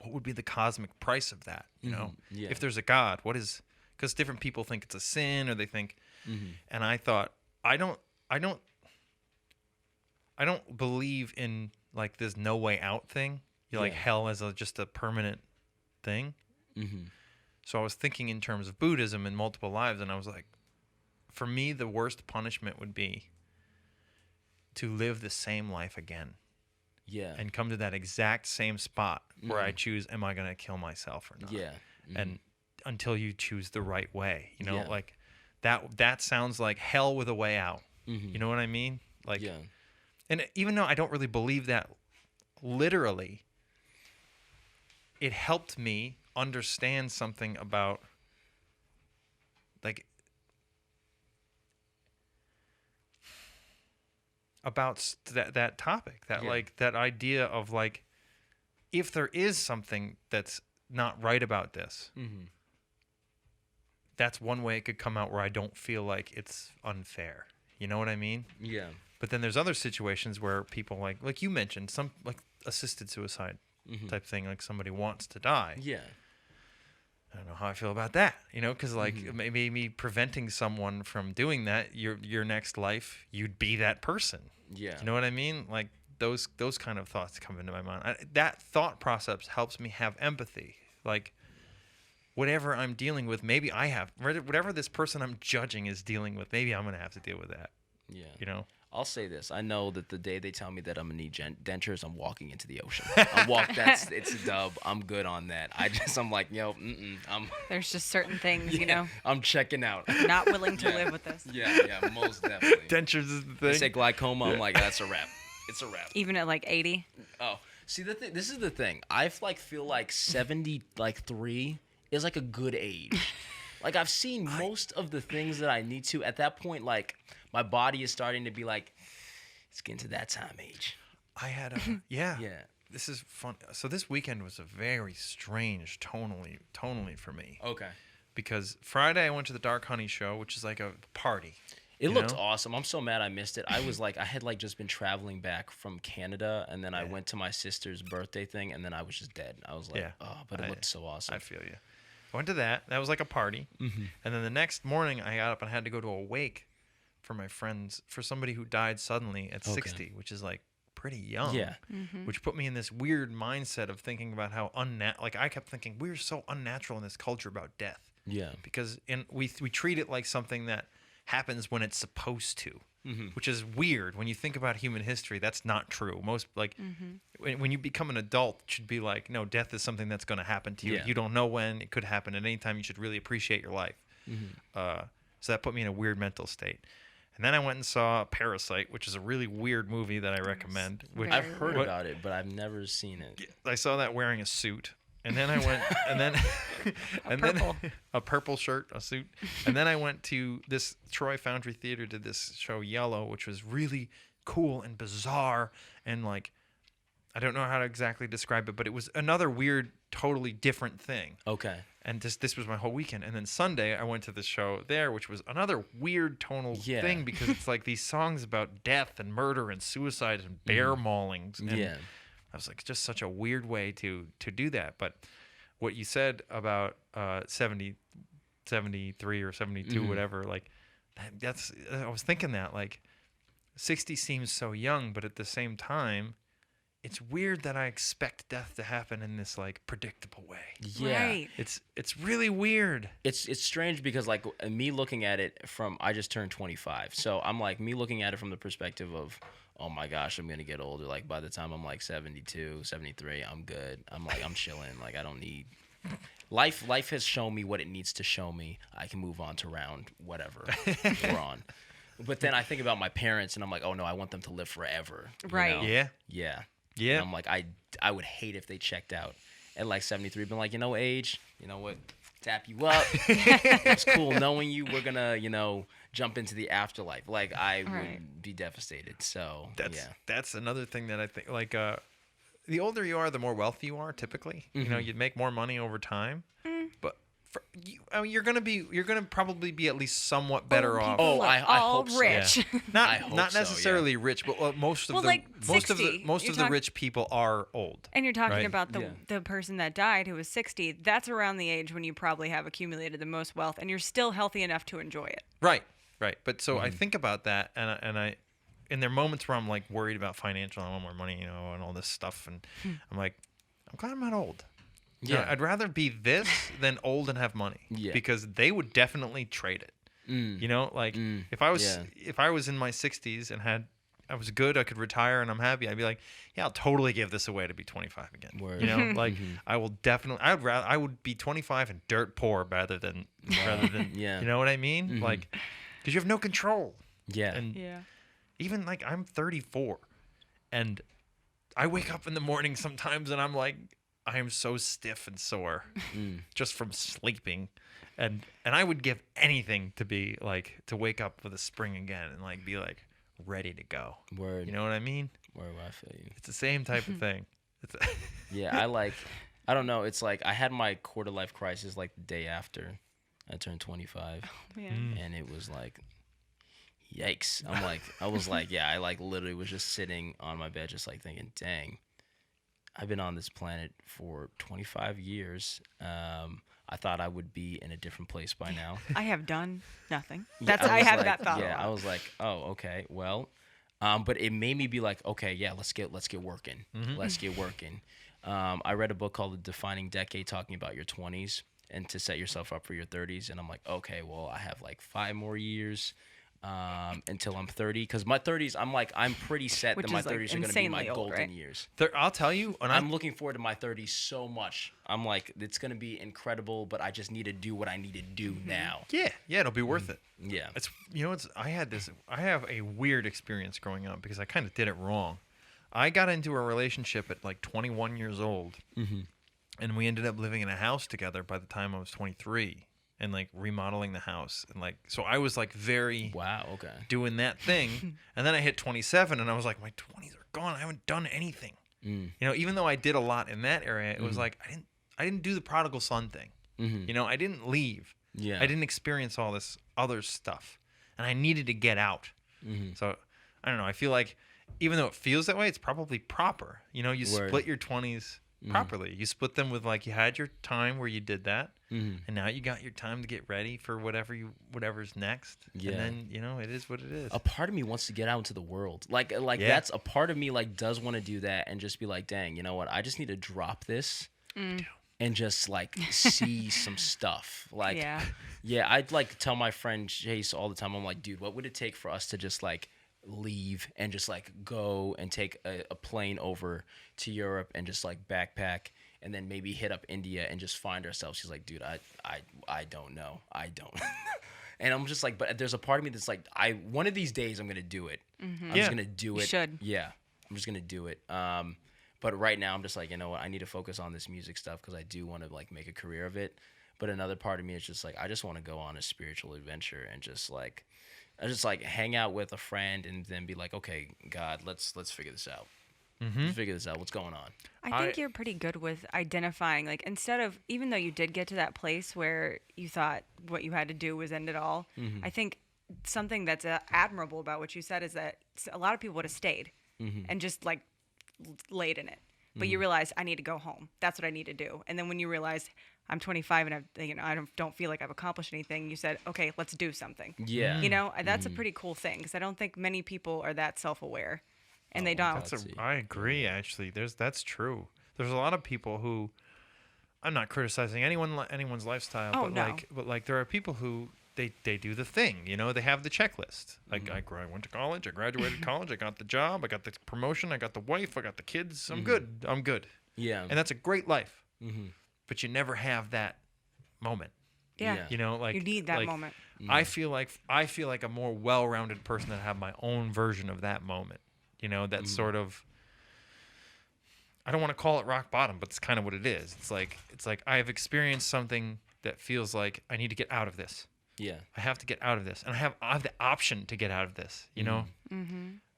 what would be the cosmic price of that? You know, Yeah. if there's a God, what is? Because different people think it's a sin, or they think. Mm-hmm. And I thought, I don't believe in like this no way out thing. You like Yeah. hell as just a permanent thing. Mm-hmm. So I was thinking in terms of Buddhism and multiple lives, and I was like, for me, the worst punishment would be to live the same life again Yeah. and come to that exact same spot where I choose, am I going to kill myself or not? Yeah. Mm-hmm. And until you choose the right way, you know, Yeah. like that sounds like hell with a way out. Mm-hmm. You know what I mean? Like, Yeah. and even though I don't really believe that literally, it helped me understand something about like that topic, that Yeah. like that idea of like, if there is something that's not right about this, Mm-hmm. that's one way it could come out where I don't feel like it's unfair. You know what I mean? Yeah. But then there's other situations where people like you mentioned, some like assisted suicide Mm-hmm. type thing, like somebody wants to die. Yeah. I don't know how I feel about that, you know, because like Mhm. maybe me preventing someone from doing that, your next life, you'd be that person. Yeah. You know what I mean? Like those kind of thoughts come into my mind. That thought process helps me have empathy. Like whatever I'm dealing with, maybe I have whatever this person I'm judging is dealing with. Maybe I'm gonna have to deal with that. Yeah. You know? I'll say this. I know that the day they tell me that I'm gonna need dentures, I'm walking into the ocean. It's a dub. I'm good on that. I'm like, yo, There's just certain things, you yeah, know, I'm checking out. not willing to live with this. Yeah, most definitely. Dentures is the They thing. say glaucoma, I'm like, that's a wrap. It's a wrap. Even at like 80. Oh, see this is the thing. I feel like 73 is like a good age. Like I've seen most of the things that I need to. At that point, like my body is starting to be like, it's getting to that time age. I had a yeah. Yeah. This is fun. So this weekend was a very strange tonally for me. Okay. Because Friday I went to the Dark Honey show, which is like a party. It you looked know? awesome. I'm so mad I missed it. I had like just been traveling back from Canada, and then I went to my sister's birthday thing, and then I was just dead. I was like, Yeah. oh, but it looked so awesome. I feel you. I went to that. That was like a party. Mm-hmm. And then the next morning I got up and had to go to a wake for somebody who died suddenly at 60, which is like pretty young. Yeah. Which put me in this weird mindset of thinking about how like I kept thinking we're so unnatural in this culture about death. Yeah. Because we treat it like something that happens when it's supposed to, Mm-hmm. which is weird. When you think about human history, that's not true. Most like when you become an adult, it should be like, no, death is something that's going to happen to you. Yeah. You don't know when. It could happen at any time. You should really appreciate your life. So that put me in a weird mental state. And then I went and saw Parasite, which is a really weird movie that I recommend. Which very I've heard what- about it, but I've never seen it. I saw that wearing a suit. And then I went, and then, purple. then a purple shirt, a suit. And then I went to this Troy Foundry Theater, did this show Yellow, which was really cool and bizarre. And like, I don't know how to exactly describe it, but it was another weird, totally different thing. Okay. And this was my whole weekend. And then Sunday I went to the show there, which was another weird tonal Yeah. thing because it's like these songs about death and murder and suicide and bear maulings. And Yeah. I was like, just such a weird way to do that. But what you said about 73 or 72, whatever, like that's, I was thinking that like 60 seems so young, but at the same time, it's weird that I expect death to happen in this like predictable way. Yeah. Right. It's really weird. It's strange because like me looking at it I just turned 25. So I'm like me looking at it from the perspective of, oh my gosh, I'm going to get older. Like by the time I'm like 72, 73, I'm good. I'm like, I'm chilling. Like I don't need life has shown me what it needs to show me. I can move on to round whatever we're on. But then I think about my parents and I'm like, oh no, I want them to live forever. you Right. know? Yeah. Yeah. Yeah. And I'm like, I would hate if they checked out at like 73, been like, you know, age, you know what, tap you up. It's cool knowing you. We're gonna, jump into the afterlife. Like I would be devastated. So That's another thing that I think like the older you are, the more wealthy you are typically. You know, you'd make more money over time. But you're gonna probably be at least somewhat better off. Oh, I all hope so. rich. Yeah. I hope Not so, necessarily rich, but most of Well, the like most 60. of the rich people are old. And you're talking right? about Yeah. the person that died who was 60. That's around the age when you probably have accumulated the most wealth, and you're still healthy enough to enjoy it. Right. But so I think about that, and I, in there are moments where I'm like worried about financial, I want more money, and all this stuff, and I'm like, I'm glad I'm not old. Yeah. I'd rather be this than old and have money. Yeah. Because they would definitely trade it. If I was in my 60s and I was good, I could retire and I'm happy, I'd be like, yeah, I'll totally give this away to be 25 again. Word. I will definitely, I would be 25 and dirt poor rather than Yeah. you know what I mean? Like, because you have no control. Yeah. And Yeah. even like I'm 34 and I wake up in the morning sometimes and I'm like, I am so stiff and sore just from sleeping. And I would give anything to be like, to wake up with a spring again and like be like ready to go. Word. You know what I mean? Word, I feel you. It's the same type of thing. Yeah, I don't know. It's like I had my quarter life crisis like the day after I turned 25, Man. and it was like, yikes. I was like, yeah, I like literally was just sitting on my bed, just like thinking, dang, I've been on this planet for 25 years. I thought I would be in a different place by now. I have done nothing. Yeah, I was have like- that thought. Yeah, I was like, oh, okay, well, but it made me be like, okay, yeah, let's get working. Let's get working. I read a book called The Defining Decade, talking about your 20s and to set yourself up for your 30s. And I'm like, okay, well, I have like 5 more years until I'm 30. Because my 30s, I'm pretty set Which that my is, like, 30s are going to be my insanely old, golden right? years. I'll tell you, and I'm looking forward to my 30s so much. I'm like, it's going to be incredible, but I just need to do what I need to do now. yeah, it'll be worth it. Yeah. It's I have a weird experience growing up because I kind of did it wrong. I got into a relationship at like 21 years old, and we ended up living in a house together by the time I was 23, and like remodeling the house, and like so I was like very Wow, okay. doing that thing, and then I hit 27, and I was like, my 20s are gone. I haven't done anything. Even though I did a lot in that area, it was like I didn't do the prodigal son thing. I didn't leave. Yeah. I didn't experience all this other stuff, and I needed to get out. So I don't know. I feel like even though it feels that way, it's probably proper. You Word. split your 20s properly. You split them with like you had your time where you did that, and now you got your time to get ready for whatever's next. Yeah. And then it is what it is. A part of me wants to get out into the world. Like Yeah. that's a part of me like does want to do that and just be like, dang, you know what? I just need to drop this and just like see some stuff. Like, Yeah. I'd like tell my friend Chase all the time. I'm like, dude, what would it take for us to just like leave and just like go and take a plane over to Europe and just like backpack and then maybe hit up India and just find ourselves? She's like, dude, I don't know. I don't. And I'm just like, but there's a part of me that's like, one of these days I'm gonna do it. I'm just gonna do it. You should. Yeah, I'm just gonna do it. But right now I'm just like, you know what? I need to focus on this music stuff because I do want to like make a career of it. But another part of me is just like, I just want to go on a spiritual adventure and just like hang out with a friend and then be like, okay, God, let's figure this out. Let's figure this out. What's going on? I think you're pretty good with identifying, like, instead of, even though you did get to that place where you thought what you had to do was end it all, I think something that's admirable about what you said is that a lot of people would have stayed and just, like, laid in it. But you realize, I need to go home. That's what I need to do. And then when you realize, I'm 25 and I don't feel like I've accomplished anything, you said, okay, let's do something. Yeah. That's a pretty cool thing because I don't think many people are that self-aware. And they don't. I agree. Actually, that's true. There's a lot of people who, I'm not criticizing anyone's lifestyle, Oh, but no. like there are people who they do the thing. They have the checklist. Like I went to college, I graduated college, I got the job, I got the promotion, I got the wife, I got the kids. I'm good. Yeah. And that's a great life. But you never have that moment. Yeah. Like you need that like, moment. I feel like a more well-rounded person that have my own version of that moment. That sort of, I don't want to call it rock bottom, but it's kind of what it is. It's like I have experienced something that feels like I need to get out of this. Yeah. I have to get out of this, and I have the option to get out of this.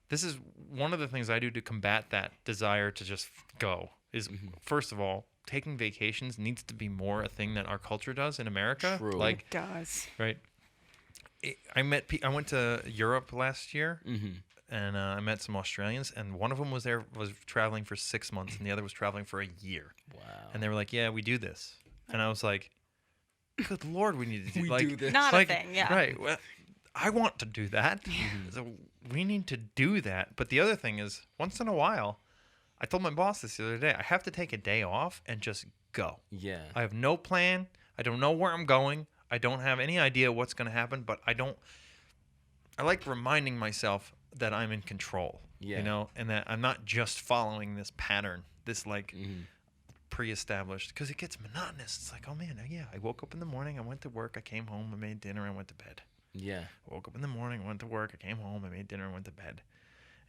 This is one of the things I do to combat that desire to just go. Is first of all, taking vacations needs to be more a thing that our culture does in America. True. Like, It does. right. I went to Europe last year, and I met some Australians, and one of them was traveling for 6 months, and the other was traveling for a year. Wow. And they were like, "Yeah, we do this," and I was like, "Good Lord, we need to do We like do this. Not like, a thing, yeah. right." Well, I want to do that, so we need to do that. But the other thing is, once in a while, I told my boss this the other day, I have to take a day off and just go. Yeah. I have no plan. I don't know where I'm going. I don't have any idea what's going to happen, but I like reminding myself that I'm in control, Yeah. you know, and that I'm not just following this pattern, this like pre-established, because it gets monotonous. It's like, oh man, yeah, I woke up in the morning, I went to work, I came home, I made dinner, I went to bed. Yeah. I woke up in the morning, went to work, I came home, I made dinner, and went to bed.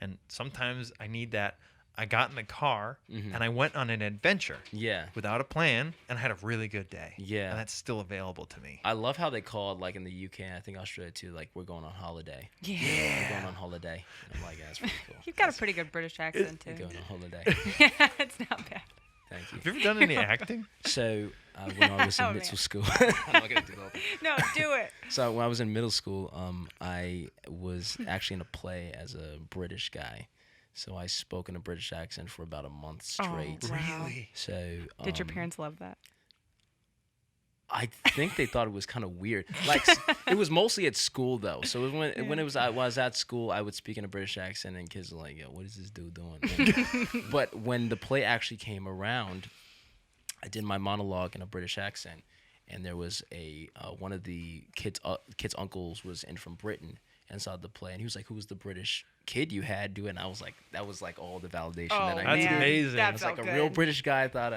And sometimes I need that. I got in the car and I went on an adventure Yeah. without a plan, and I had a really good day. Yeah. And that's still available to me. I love how they call it, like in the UK, and I think Australia too, like we're going on holiday. Yeah. We're going on holiday. And I'm like, that's pretty cool. You've got a pretty good British accent too. We're going on holiday. Yeah, it's not bad. Thank you. Have you ever done any acting? So when I was in Oh, middle man. school, I'm not gonna do the whole thing. No, do it. So when I was in middle school, I was actually in a play as a British guy. So I spoke in a British accent for about a month straight. Oh, wow. Really? So Did your parents love that? I think they thought it was kind of weird. Like it was mostly at school though. So it was when I was at school, I would speak in a British accent, and kids were like, "Yo, what is this dude doing?" And, but when the play actually came around, I did my monologue in a British accent, and there was a one of the kids' uncles was in from Britain and saw the play, and he was like, "Who was the British kid you had do it?" And I was like, that was like all the validation Oh, that I That's needed. man. amazing. That It's felt like a good. real British guy. I thought,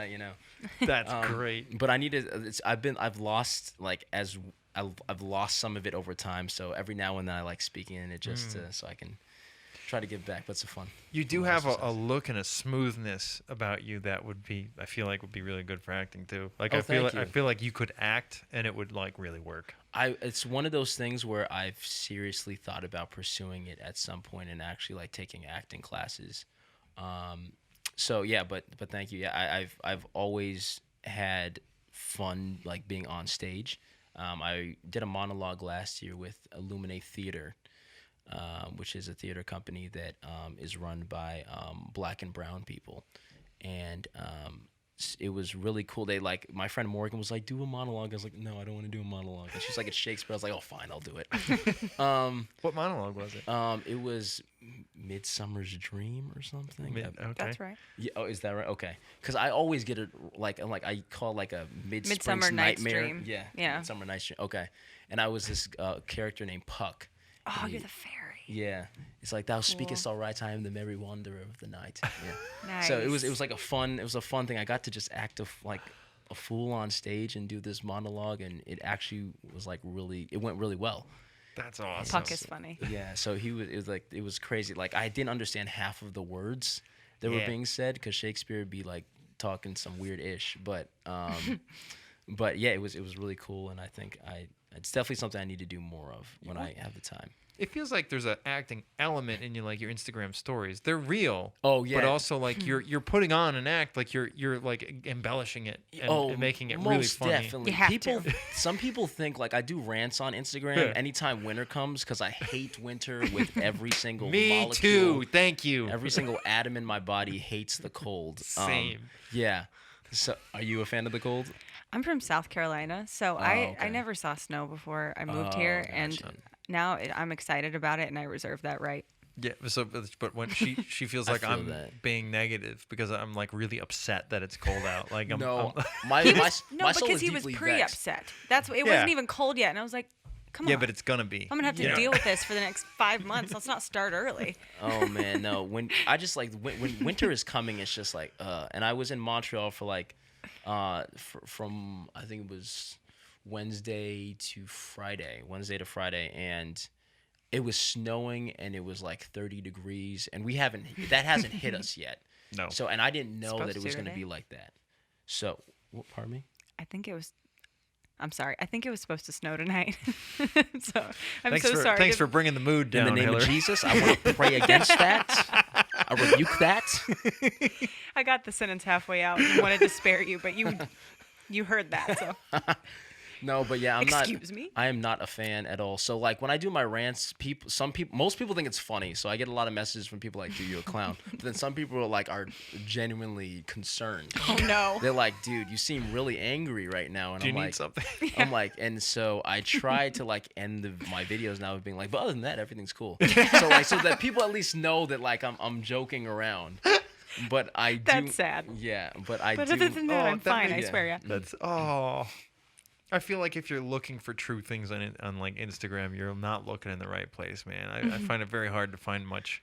That's great. but I needed. I've lost like as I've lost some of it over time. So every now and then I like speaking in it just so I can try to give back. But it's fun. You do Well, have a exercise. look and a smoothness about you that I feel like would be really good for acting too. Like Oh, I thank you. feel like you could act and it would like really work. It's one of those things where I've seriously thought about pursuing it at some point and actually like taking acting classes. So yeah, but thank you. Yeah, I've always had fun like being on stage. I did a monologue last year with Illuminate Theater, which is a theater company that is run by Black and brown people, and it was really cool. They like my friend Morgan was like, "Do a monologue." I was like, "No, I don't want to do a monologue." And she's like, "It's Shakespeare." I was like, "Oh, fine, I'll do it." What monologue was it? It was Midsummer's Dream or something. Okay. That's right. Yeah, oh, is that right? Okay, because I always get it like I call it like a Midsummer Midsummer Night's Nightmare. Dream. Yeah, Yeah. Midsummer Night's Dream. Okay, and I was this character named Puck. Oh, And you're he- the fairy. Yeah, it's like thou Cool. speakest all right. I am the merry wanderer of the night. Yeah. Nice. So it was like a fun thing. I got to just act like a fool on stage and do this monologue, and it actually was like it went really well. That's awesome. Puck is funny. Yeah, so it was crazy. Like I didn't understand half of the words that were Yeah. being said because Shakespeare would be like talking some weird ish, but but yeah, it was really cool, and I think it's definitely something I need to do more of when I have the time. It feels like there's an acting element in your Instagram stories. They're real. Oh, yeah. But also like you're putting on an act, like you're like embellishing it and making it really most funny. definitely. You have People, to. some people think like I do rants on Instagram Yeah. anytime winter comes because I hate winter with every single Me molecule. too. Thank you. Every single atom in my body hates the cold. Same. Yeah. So, are you a fan of the cold? I'm from South Carolina, so okay. I never saw snow before I moved here, and gotcha. now I'm excited about it, and I reserve that right. Yeah, so but when she feels I like feel I'm that. being negative because I'm like really upset that it's cold out. Like I'm No, I'm- my No, my soul because is he was deeply pre-upset. That's it. Yeah. Wasn't even cold yet, and I was like, "Come yeah, on, but it's gonna be. I'm gonna have to Yeah. deal with this for the next 5 months. Let's not start early." Oh man, no. When I just like when winter is coming, it's just like And I was in Montreal for like from I think it was Wednesday to Friday, and it was snowing and it was like 30 degrees, and that hasn't hit us yet. No. So and I didn't know Supposed that it was to going to today. be like that. So pardon me. I think it was. I'm sorry. I think it was supposed to snow tonight. So I'm Thanks so sorry. for bringing the mood In down, the name Hillary. of Jesus, I want to pray against that. I rebuke that. I got the sentence halfway out and wanted to spare you, but you heard that. So No, but yeah, excuse me. I am not a fan at all. So like when I do my rants, most people think it's funny. So I get a lot of messages from people like, "Dude, you're a clown." But then some people are genuinely concerned. Oh no. They're like, "Dude, you seem really angry right now." And Do you I'm need like, something? I'm like, and so I try to like end my videos now with being like, but other than that, everything's cool. So that people at least know that like I'm joking around. But I do. That's sad. Yeah, but I But do. other than that, I'm fine. I yeah. swear, yeah. That's I feel like if you're looking for true things on like Instagram, you're not looking in the right place, man. I find it very hard to find much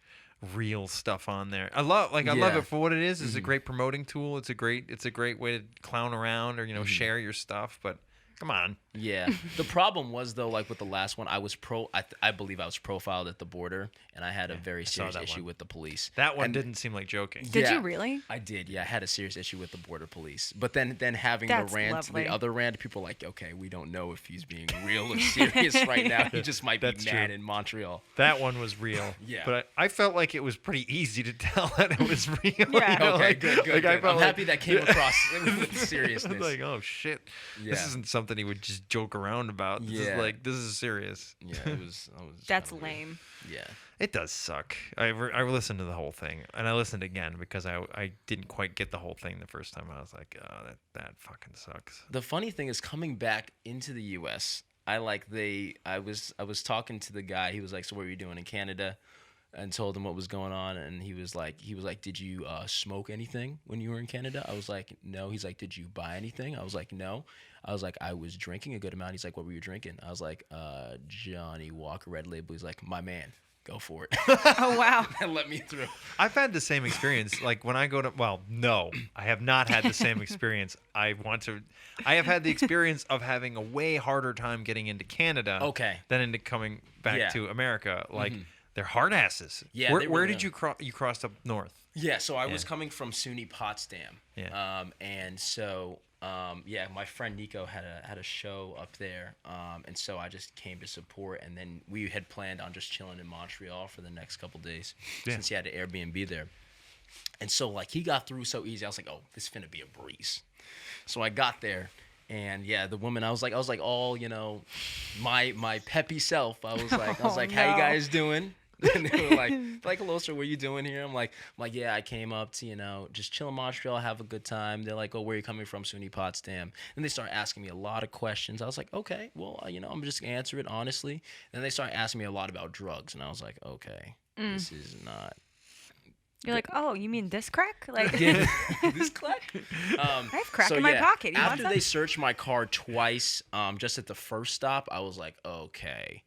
real stuff on there. I love Yeah. it for what it is. It's a great promoting tool. It's a great way to clown around or share your stuff. But come on. Yeah. The problem was though, like with the last one, I believe I was profiled at the border, and I had a very saw serious that issue one. with the police. That one And- didn't seem like joking. Did Yeah. you really? I did, yeah. I had a serious issue with the border police. But then having That's the rant, lovely. the other rant, people are like, okay, we don't know if he's being real or serious right now. He just might be That's mad true. in Montreal. That one was real. Yeah. But I felt like it was pretty easy to tell that it was real. Yeah. Okay, good. Like, I good. felt I'm like- happy that came across with I seriousness. was like, oh shit, this Yeah. isn't something he would just joke around about. Yeah. This is serious. Yeah, it was. That's kinda weird. lame. Yeah. It does suck. I listened to the whole thing, and I listened again because I didn't quite get the whole thing the first time. I was like, oh, that fucking sucks. The funny thing is, coming back into the U.S., I was talking to the guy. He was like, "So what were you doing in Canada?" And told him what was going on, and he was like, "Did you smoke anything when you were in Canada?" I was like, "No." He's like, "Did you buy anything?" I was like, "No." I was like, "I was drinking a good amount." He's like, "What were you drinking?" I was like, "Johnny Walker Red Label." He's like, "My man, go for it." Oh wow. And let me through. I've had the same experience. Like when I go to, well, no, I have not had the same experience. I have had the experience of having a way harder time getting into Canada Okay. than into coming back Yeah. to America. Like they're hard asses. Yeah, Where, they where really did you cross? You crossed up north. Yeah, so I was Yeah. coming from SUNY Potsdam. Yeah. And so my friend Nico had a show up there. And so I just came to support, and then we had planned on just chilling in Montreal for the next couple days Yeah. since he had an Airbnb there. And so like he got through so easy. I was like, "Oh, this finna be a breeze." So I got there. And yeah, the woman, I was like all, my peppy self. I was like, Oh, "How you no. guys doing?" And they were like, "Hello, sir, what are you doing here?" I'm like, "Yeah, I came up to, just chill in Montreal, have a good time." They're like, "Oh, where are you coming from?" SUNY Potsdam. And they start asking me a lot of questions. I was like, "Okay, well, I'm just gonna answer it honestly." And they started asking me a lot about drugs, and I was like, "Okay, this is not." You're like, oh, you mean this crack? Like, This clack? I have crack in my pocket. You want after some? they searched my car twice, just at the first stop, I was like, okay,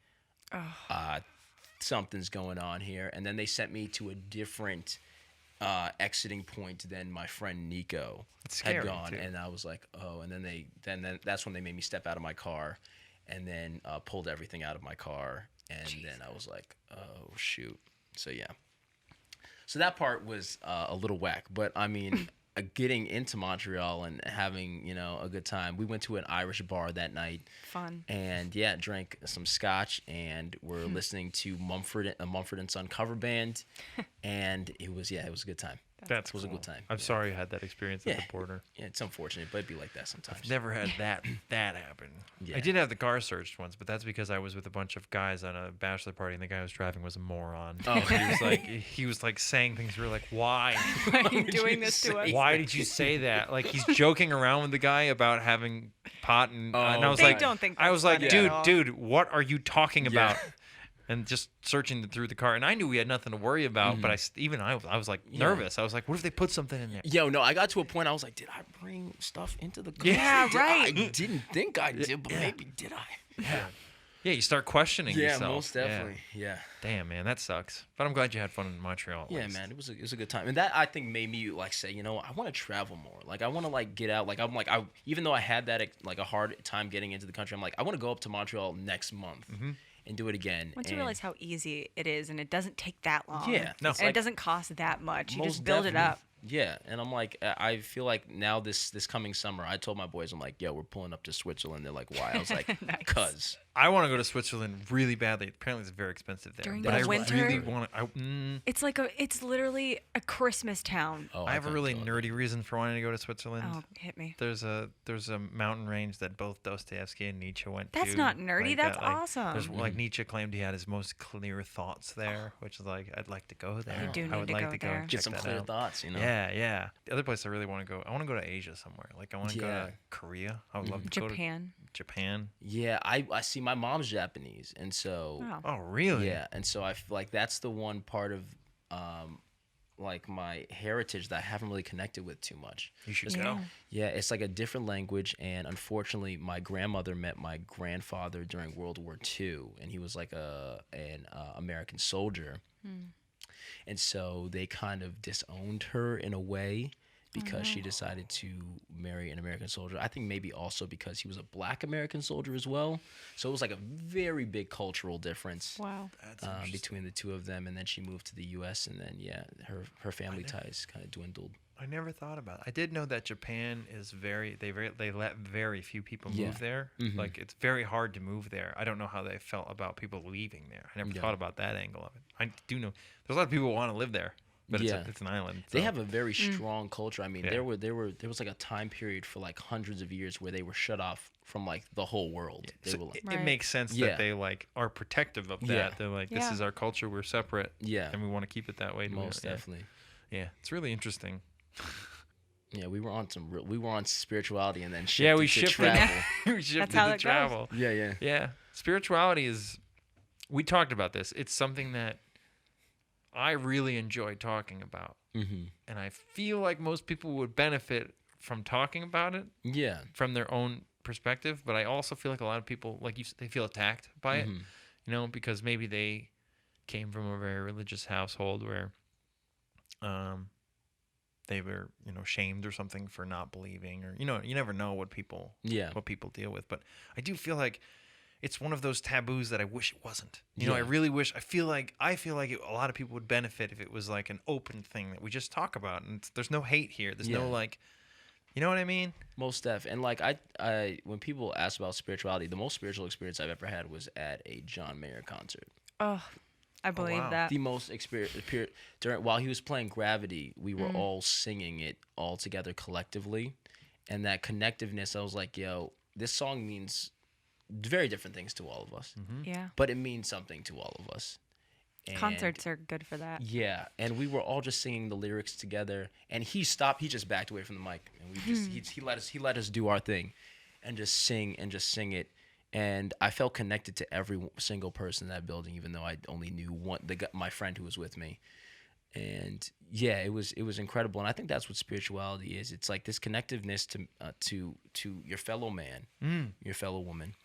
something's going on here. And then they sent me to a different exiting point than my friend Nico That's had scary, gone. Mm. too. And I was like, oh. And then that's when they made me step out of my car, and then pulled everything out of my car. And then I was like, oh shoot. So yeah. So that part was a little whack, but I mean, getting into Montreal and having a good time. We went to an Irish bar that night, Fun. and yeah, drank some scotch, and we're listening to Mumford and Son cover band, and it was a good time. That's was a cool. good time. I'm Yeah. sorry you had that experience at Yeah. the border. Yeah, it's unfortunate, but it'd be like that sometimes. Never had that happen. Yeah. I did have the car searched once, but that's because I was with a bunch of guys on a bachelor party, and the guy who was driving was a moron. Oh. he was like saying things. We were like, why? Why are you would doing you this to us? say Why did you say that? Like he's joking around with the guy about having pot, and I was They like, don't think I was that's like, funny at all. dude, what are you talking Yeah. about? And just searching through the car, and I knew we had nothing to worry about, but I was like nervous. I was like, what if they put something in there? Yo, no, I got to a point I was like, did I bring stuff into the car? Yeah, Did right. I didn't think I did, but maybe did I? Yeah, you start questioning Yeah, yourself. most definitely. Yeah. Damn, man, that sucks. But I'm glad you had fun in Montreal. at Yeah, least. man, it was a good time, and that I think made me like say, I want to travel more. Like I want to like get out. Like I'm like even though I had that like a hard time getting into the country, I'm like I want to go up to Montreal next month and do it again. Once you and realize how easy it is, and it doesn't take that long. Yeah, no. And Like- it doesn't cost that much. You most just build it definitely. up. Yeah, and I'm like, I feel like now this coming summer, I told my boys, I'm like, yo, we're pulling up to Switzerland. They're like, why? I was like, Nice. cuz I want to go to Switzerland really badly. Apparently, it's very expensive there. During but the I winter? really want to. It's literally a Christmas town. Oh, I have a couldn't really tell it. nerdy reason for wanting to go to Switzerland. Oh, hit me. There's a mountain range that both Dostoevsky and Nietzsche went to. That's not nerdy. That's awesome. There's like Nietzsche claimed he had his most clear thoughts there, which is like I'd like to go there. You do I need would to like go to go there. and Get check some that clear out. thoughts, you know. Yeah. The other place I really want to go, I want to go to Asia somewhere. Like I want to go Yeah. to Korea. I would love to go to Japan. Japan. Yeah, I see. My mom's Japanese, and so Wow. Oh, really? yeah, and so I feel like that's the one part of like my heritage that I haven't really connected with too much. You should Yeah. go. Yeah, it's like a different language, and unfortunately, my grandmother met my grandfather during World War II, and he was like an American soldier, and so they kind of disowned her in a way because she decided to marry an American soldier. I think maybe also because he was a Black American soldier as well. So it was like a very big cultural difference. Wow. That's interesting. Between the two of them, and then she moved to the U.S. and then her family ties kind of dwindled. I never thought about it. I did know that Japan is they let very few people Yeah. move there. Like it's very hard to move there. I don't know how they felt about people leaving there. I never Yeah. thought about that angle of it. I do know there's a lot of people who want to live there, but Yeah. it's an island. They so- have a very strong culture. I mean, Yeah. there was like a time period for like hundreds of years where they were shut off from like the whole world. They So were like, it Right. makes sense Yeah. that they like are protective of that. Yeah. They're like, this Yeah. is our culture. We're separate. Yeah. and we want to keep it that way. most yeah. definitely. Yeah, it's really interesting. Yeah, we were on spirituality and then Yeah, we shifted to shifted. travel. we shifted how to it goes. travel. Yeah. Yeah, spirituality is. We talked about this. It's something that I really enjoy talking about, Mm-hmm. and I feel like most people would benefit from talking about it Yeah. from their own perspective. But I also feel like a lot of people, like they feel attacked by it, because maybe they came from a very religious household where, they were, shamed or something for not believing, or you never know what people Yeah. deal with. But I do feel like it's one of those taboos that I wish it wasn't. I Yeah. really wish. I feel like a lot of people would benefit if it was like an open thing that we just talk about, and there's no hate here. There's no Yeah. like, you know what I mean? Most def. And like I when people ask about spirituality, the most spiritual experience I've ever had was at a John Mayer concert. Oh, I believe wow. that. The most experience while he was playing Gravity, we were all singing it all together collectively, and that connectiveness. I was like, yo, this song means very different things to all of us, Yeah. but it means something to all of us. And Concerts are good for that. yeah, and we were all just singing the lyrics together, and he stopped. He just backed away from the mic, and we just he let us do our thing, and just sing it. And I felt connected to every single person in that building, even though I only knew my friend who was with me. And yeah, it was incredible. And I think that's what spirituality is. It's like this connectiveness to your fellow man, your fellow woman,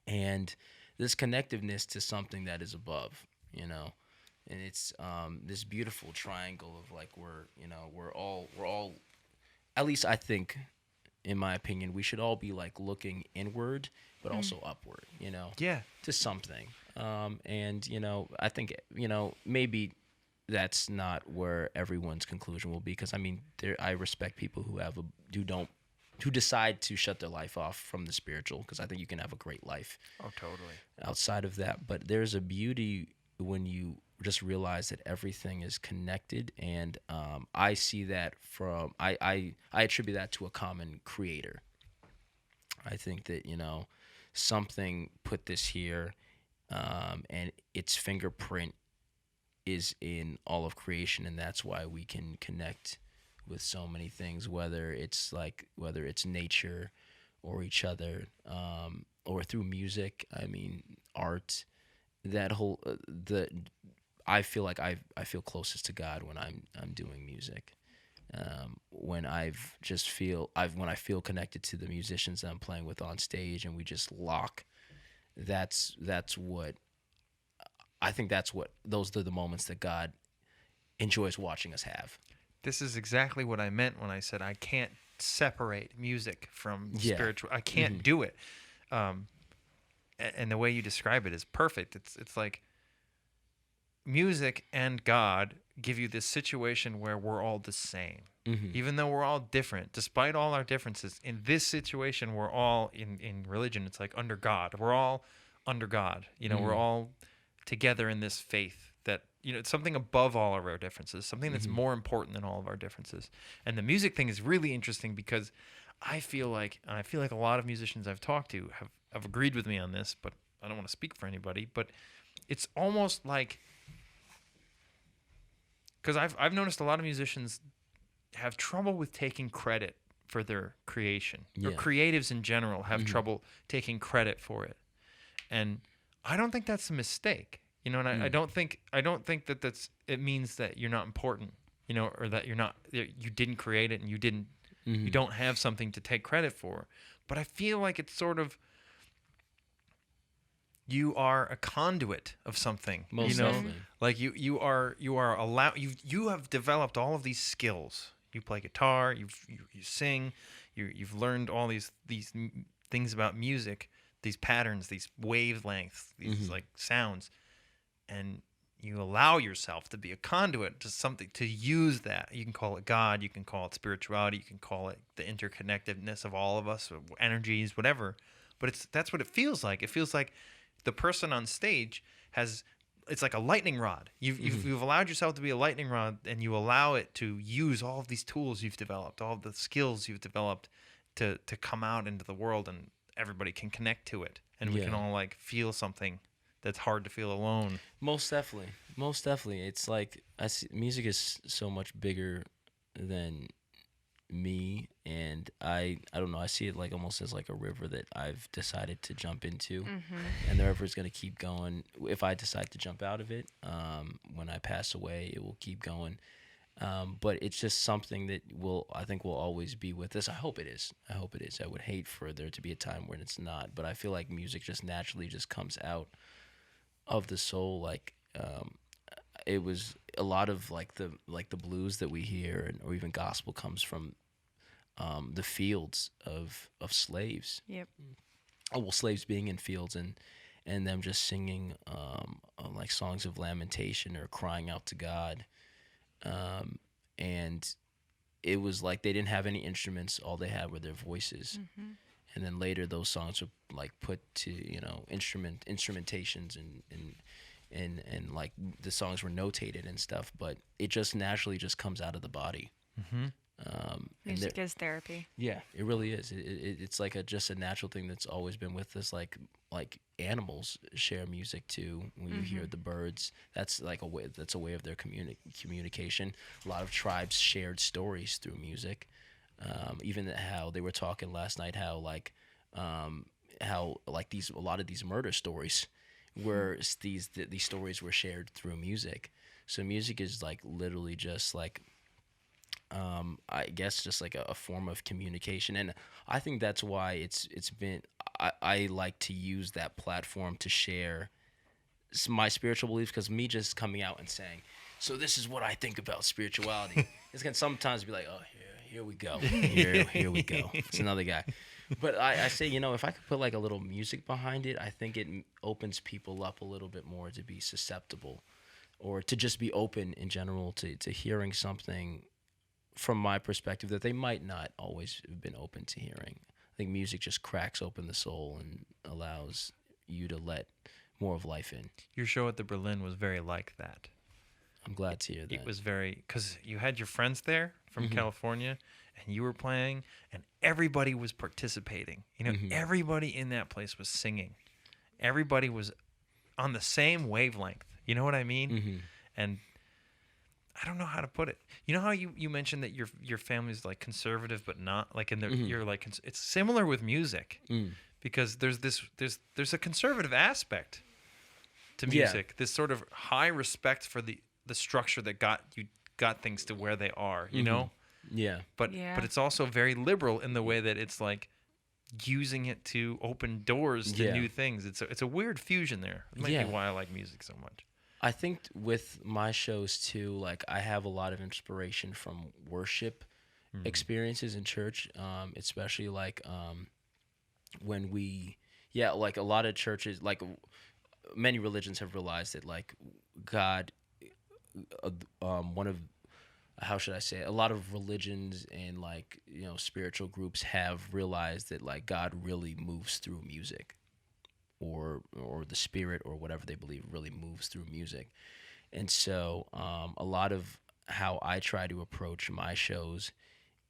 and this connectiveness to something that is above, And it's this beautiful triangle of like we're all, at least I think, in my opinion, we should all be like looking inward, but also upward, Yeah. to something. And I think maybe that's not where everyone's conclusion will be, because I mean, I respect people who decide to shut their life off from the spiritual, because I think you can have a great life Oh, totally. outside of that. But there's a beauty when you just realize that everything is connected, and I see that from I attribute that to a common creator. I think that something put this here, and its fingerprint is in all of creation, and that's why we can connect with so many things, whether it's nature or each other, or through music. I mean, art. That whole I feel like I feel closest to God when I'm doing music. When I feel connected to the musicians that I'm playing with on stage, and we just lock. That's what I think. Those are the moments that God enjoys watching us have. This is exactly what I meant when I said I can't separate music from Yeah. spiritual. I can't do it. And the way you describe it is perfect. It's like music and God give you this situation where we're all the same. Mm-hmm. Even though we're all different, despite all our differences, in this situation, we're all in religion. It's like under God. We're all under God. You know, we're all together in this faith that, you know, it's something above all of our differences, something that's more important than all of our differences. And the music thing is really interesting because I feel like a lot of musicians I've talked to have agreed with me on this, but I don't want to speak for anybody, but it's almost like, because I've noticed a lot of musicians have trouble with taking credit for their creation. Or creatives in general have trouble taking credit for it. And I don't think that's a mistake. You know, and I don't think that it means that you're not important, you know, or that you didn't create it and you don't have something to take credit for. But I feel like it's sort of, you are a conduit of something. Most you know, definitely. like you are allowed. You have developed all of these skills. You play guitar. You sing. You've learned all these things about music. These patterns, these wavelengths, these like sounds, and you allow yourself to be a conduit to something, to use that. You can call it God. You can call it spirituality. You can call it the interconnectedness of all of us, or energies, whatever. But that's what it feels like. It feels like the person on stage it's like a lightning rod. You've allowed yourself to be a lightning rod, and you allow it to use all of these tools you've developed, all of the skills you've developed to come out into the world, and everybody can connect to it, and we can all like feel something that's hard to feel alone. Most definitely. It's like music is so much bigger than me, and I don't know, I see it like almost as like a river that I've decided to jump into, and the river is going to keep going. If I decide to jump out of it, when I pass away, it will keep going. But it's just something that I think will always be with us. I hope it is. I would hate for there to be a time when it's not, but I feel like music just naturally just comes out of the soul. Like, it was a lot of like the blues that we hear, or even gospel, comes from the fields of slaves. Yep. Oh, well, slaves being in fields and them just singing like songs of lamentation or crying out to God. And it was like they didn't have any instruments. All they had were their voices. And then later those songs were like put to, you know, instrumentations and like the songs were notated and stuff, but it just naturally just comes out of the body. Music is therapy. Yeah, it really is. It's like just a natural thing that's always been with us. Like animals share music too. When you hear the birds, that's like a way. That's a way of their communication. A lot of tribes shared stories through music. Even how they were talking last night, how a lot of these murder stories where these stories were shared through music. So music is like literally just like, I guess just like a form of communication, and I think that's why it's been. I like to use that platform to share my spiritual beliefs, because me just coming out and saying, so this is what I think about spirituality, it's gonna sometimes be like, oh, here we go, here we go, it's another guy. But I say, you know, if I could put like a little music behind it, I think it opens people up a little bit more to be susceptible, or to just be open in general to hearing something from my perspective that they might not always have been open to hearing. I think music just cracks open the soul and allows you to let more of life in. Your show at the Berlin was very like that. I'm glad to hear that. It was very, because you had your friends there from California, and you were playing, and everybody was participating. You know, everybody in that place was singing. Everybody was on the same wavelength. You know what I mean? And I don't know how to put it. You know how you mentioned that your family's like conservative, but not like you're like, it's similar with music, because there's a conservative aspect to music. This sort of high respect for the structure that got things to where they are, you know? Yeah. But it's also very liberal in the way that it's like using it to open doors to new things. It's a weird fusion there. It might be why I like music so much. I think with my shows too, like I have a lot of inspiration from worship experiences in church, especially like when like a lot of churches, like many religions have realized that like God one of, how should I say it? A lot of religions and like, spiritual groups have realized that like God really moves through music, or the spirit or whatever they believe really moves through music. And so a lot of how I try to approach my shows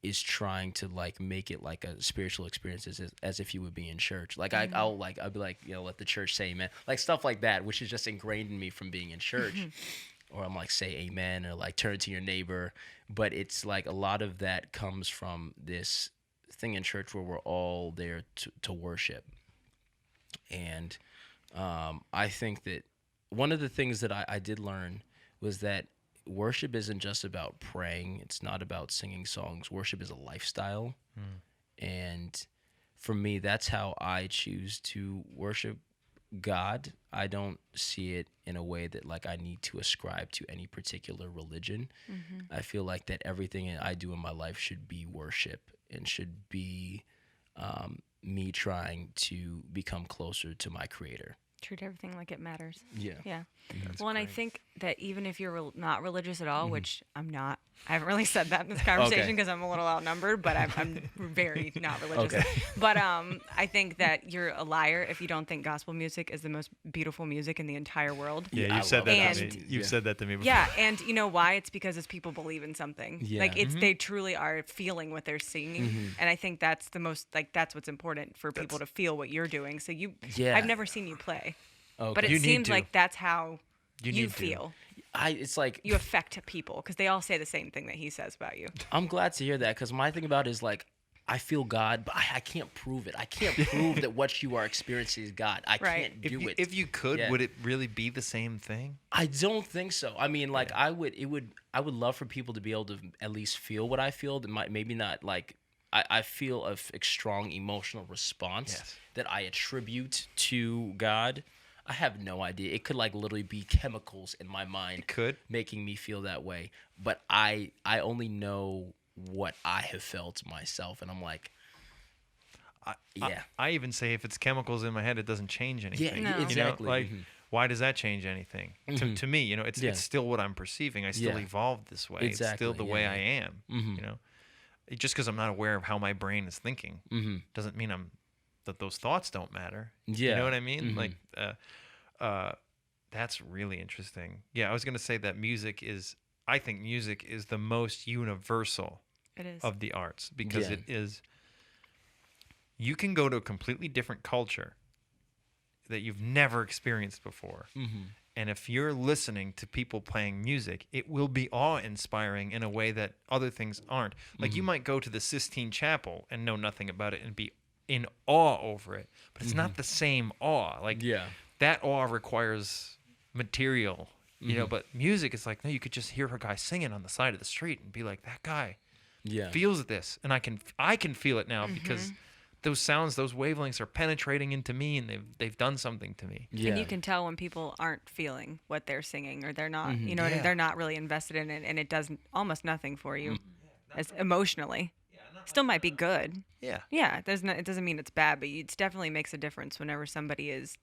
is trying to like make it like a spiritual experience, as if you would be in church. Like I'll be like, let the church say amen, like stuff like that, which is just ingrained in me from being in church. Or I'm like, say amen, or like turn to your neighbor. But it's like a lot of that comes from this thing in church where we're all there to worship. And I think that one of the things that I did learn was that worship isn't just about praying. It's not about singing songs. Worship is a lifestyle. And for me, that's how I choose to worship God. I don't see it in a way that like I need to ascribe to any particular religion. I feel like that everything I do in my life should be worship, and should be me trying to become closer to my Creator. Treat everything like it matters. Yeah. Yeah. That's Well, and I great. think that even if you're not religious at all, which I'm not, I haven't really said that in this conversation because I'm a little outnumbered, but I'm very not religious. Okay. But I think that you're a liar if you don't think gospel music is the most beautiful music in the entire world. Yeah, I you've said love that it. to me. And- You've said that to me before. Yeah, and you know why? It's because it's people believe in something. Yeah. Like they truly are feeling what they're singing, and I think that's the most that's what's important for people to feel what you're doing. So Yeah. I've never seen you play, Okay. but it You need seems to. like that's how You you need to. feel. It's like, You affect people because they all say the same thing that he says about you. I'm glad to hear that, because my thing about it is like, I feel God, but I can't prove it. I can't prove that what you are experiencing is God. I Right. can't do it. If you could, Yeah. would it really be the same thing? I don't think so. I mean, like I would love for people to be able to at least feel what I feel. That might maybe not like I feel a strong emotional response Yes. that I attribute to God. I have no idea. It could like literally be chemicals in my mind It could. making me feel that way. But I only know what I have felt myself, and I'm like, yeah. I even say if it's chemicals in my head, it doesn't change anything. No. You know, exactly. like, Mhm. why does that change anything? To me, it's Yeah. it's still what I'm perceiving. I still Yeah. evolved this way. It's still Exactly, the yeah, way yeah. I am. Mhm. You know, just because I'm not aware of how my brain is thinking Mhm. doesn't mean that those thoughts don't matter. Yeah. You know what I mean? Mhm. Like, that's really interesting. Yeah, I was gonna say that I think music is the most universal It is. of the arts because Yeah. it is. You can go to a completely different culture that you've never experienced before. Mhm. And if you're listening to people playing music, it will be awe-inspiring in a way that other things aren't. Like you might go to the Sistine Chapel and know nothing about it and be in awe over it, but it's not the same awe. Like Yeah. that awe requires material, but music is like, no, you could just hear a guy singing on the side of the street and be like, that guy Yeah. feels this, and I can feel it now because those sounds, those wavelengths are penetrating into me, and they've done something to me. Yeah. And you can tell when people aren't feeling what they're singing, or they're not, you know, what I mean? Yeah. They're not really invested in it, and it does almost nothing for you, as emotionally. Still might be good. Yeah. Yeah, it doesn't mean it's bad, but it definitely makes a difference whenever somebody is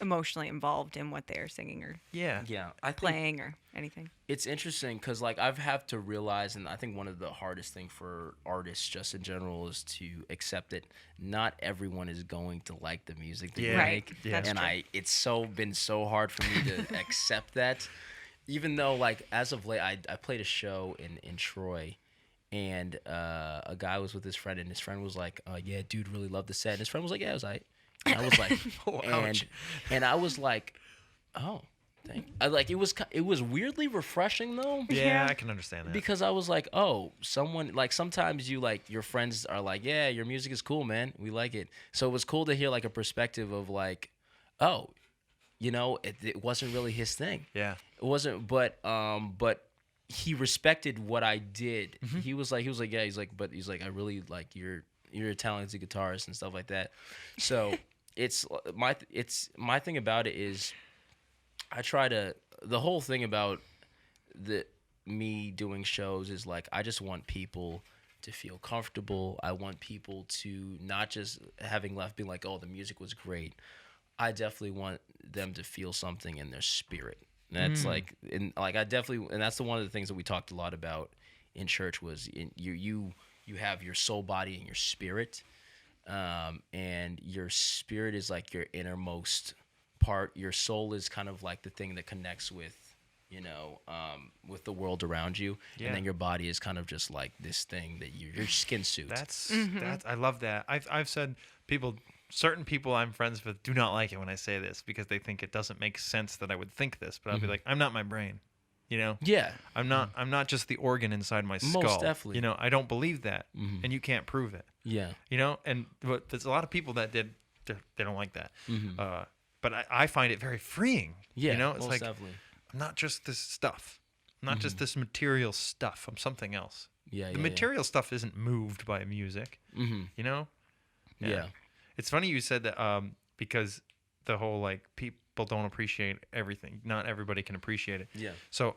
emotionally involved in what they're singing or Yeah. Yeah. I think playing or anything. it's interesting because like I've had to realize, and I think one of the hardest thing for artists just in general is to accept that not everyone is going to like the music that you Yeah. Right. make. Yeah. That's And true. it's been so hard for me to accept that. Even though like as of late I played a show in Troy, and a guy was with his friend, and his friend was like, yeah, dude, really loved the set. And his friend was like, yeah, it was alright. And I was like, Oh, ouch. and I was like, oh, it was weirdly refreshing though. Yeah, Yeah. I can understand that. Because I was like, oh, someone, like sometimes you like your friends are like, yeah, your music is cool, man, we like it. So it was cool to hear like a perspective of like, oh, it wasn't really his thing. Yeah. It wasn't, but he respected what I did. He was like, yeah, he's like, I really like you're a talented guitarist and stuff like that. So it's my thing about it is I try to, the whole thing about me doing shows is like, I just want people to feel comfortable. I want people to not just having left being like, oh, the music was great. I definitely want them to feel something in their spirit. That's like, and like I definitely, and that's the one of the things that we talked a lot about in church was you have your soul, body, and your spirit, and your spirit is like your innermost part. Your soul is kind of like the thing that connects with, with the world around you, and then your body is kind of just like this thing that your skin suit. That's I love that. I've said certain people I'm friends with do not like it when I say this because they think it doesn't make sense that I would think this, but I'll be like, I'm not my brain. Yeah. I'm not just the organ inside my skull. Most definitely. I don't believe that, and you can't prove it. Yeah. But there's a lot of people that they don't like that. But I find it very freeing. Yeah. It's most like definitely. I'm not just this stuff. I'm not just this material stuff. I'm something else. Yeah. The material stuff isn't moved by music. Yeah. It's funny you said that because the whole like people don't appreciate everything. Not everybody can appreciate it. Yeah. So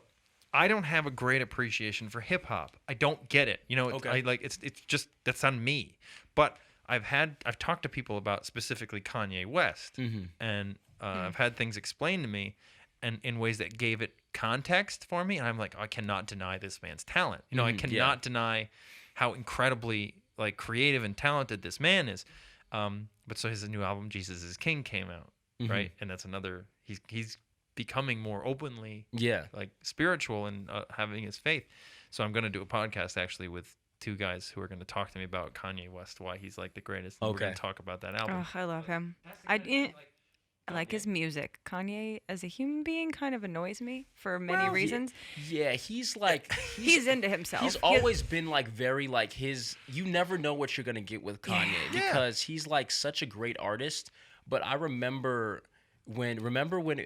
I don't have a great appreciation for hip hop. I don't get it. Okay. It's just that's on me. But I've talked to people about specifically Kanye West, and I've had things explained to me, and in ways that gave it context for me. And I'm like, I cannot deny this man's talent. I cannot deny how incredibly like creative and talented this man is. But so his new album, Jesus is King, came out, right? And that's another. He's becoming more openly, like spiritual and having his faith. So I'm going to do a podcast actually with two guys who are going to talk to me about Kanye West, why he's like the greatest. Okay. We're going to talk about that album. Oh, I love him. I like his music. Kanye as a human being kind of annoys me for many reasons. Yeah, he's like He's into himself. He's always been like very like his. You never know what you're gonna get with Kanye because he's like such a great artist. But I remember when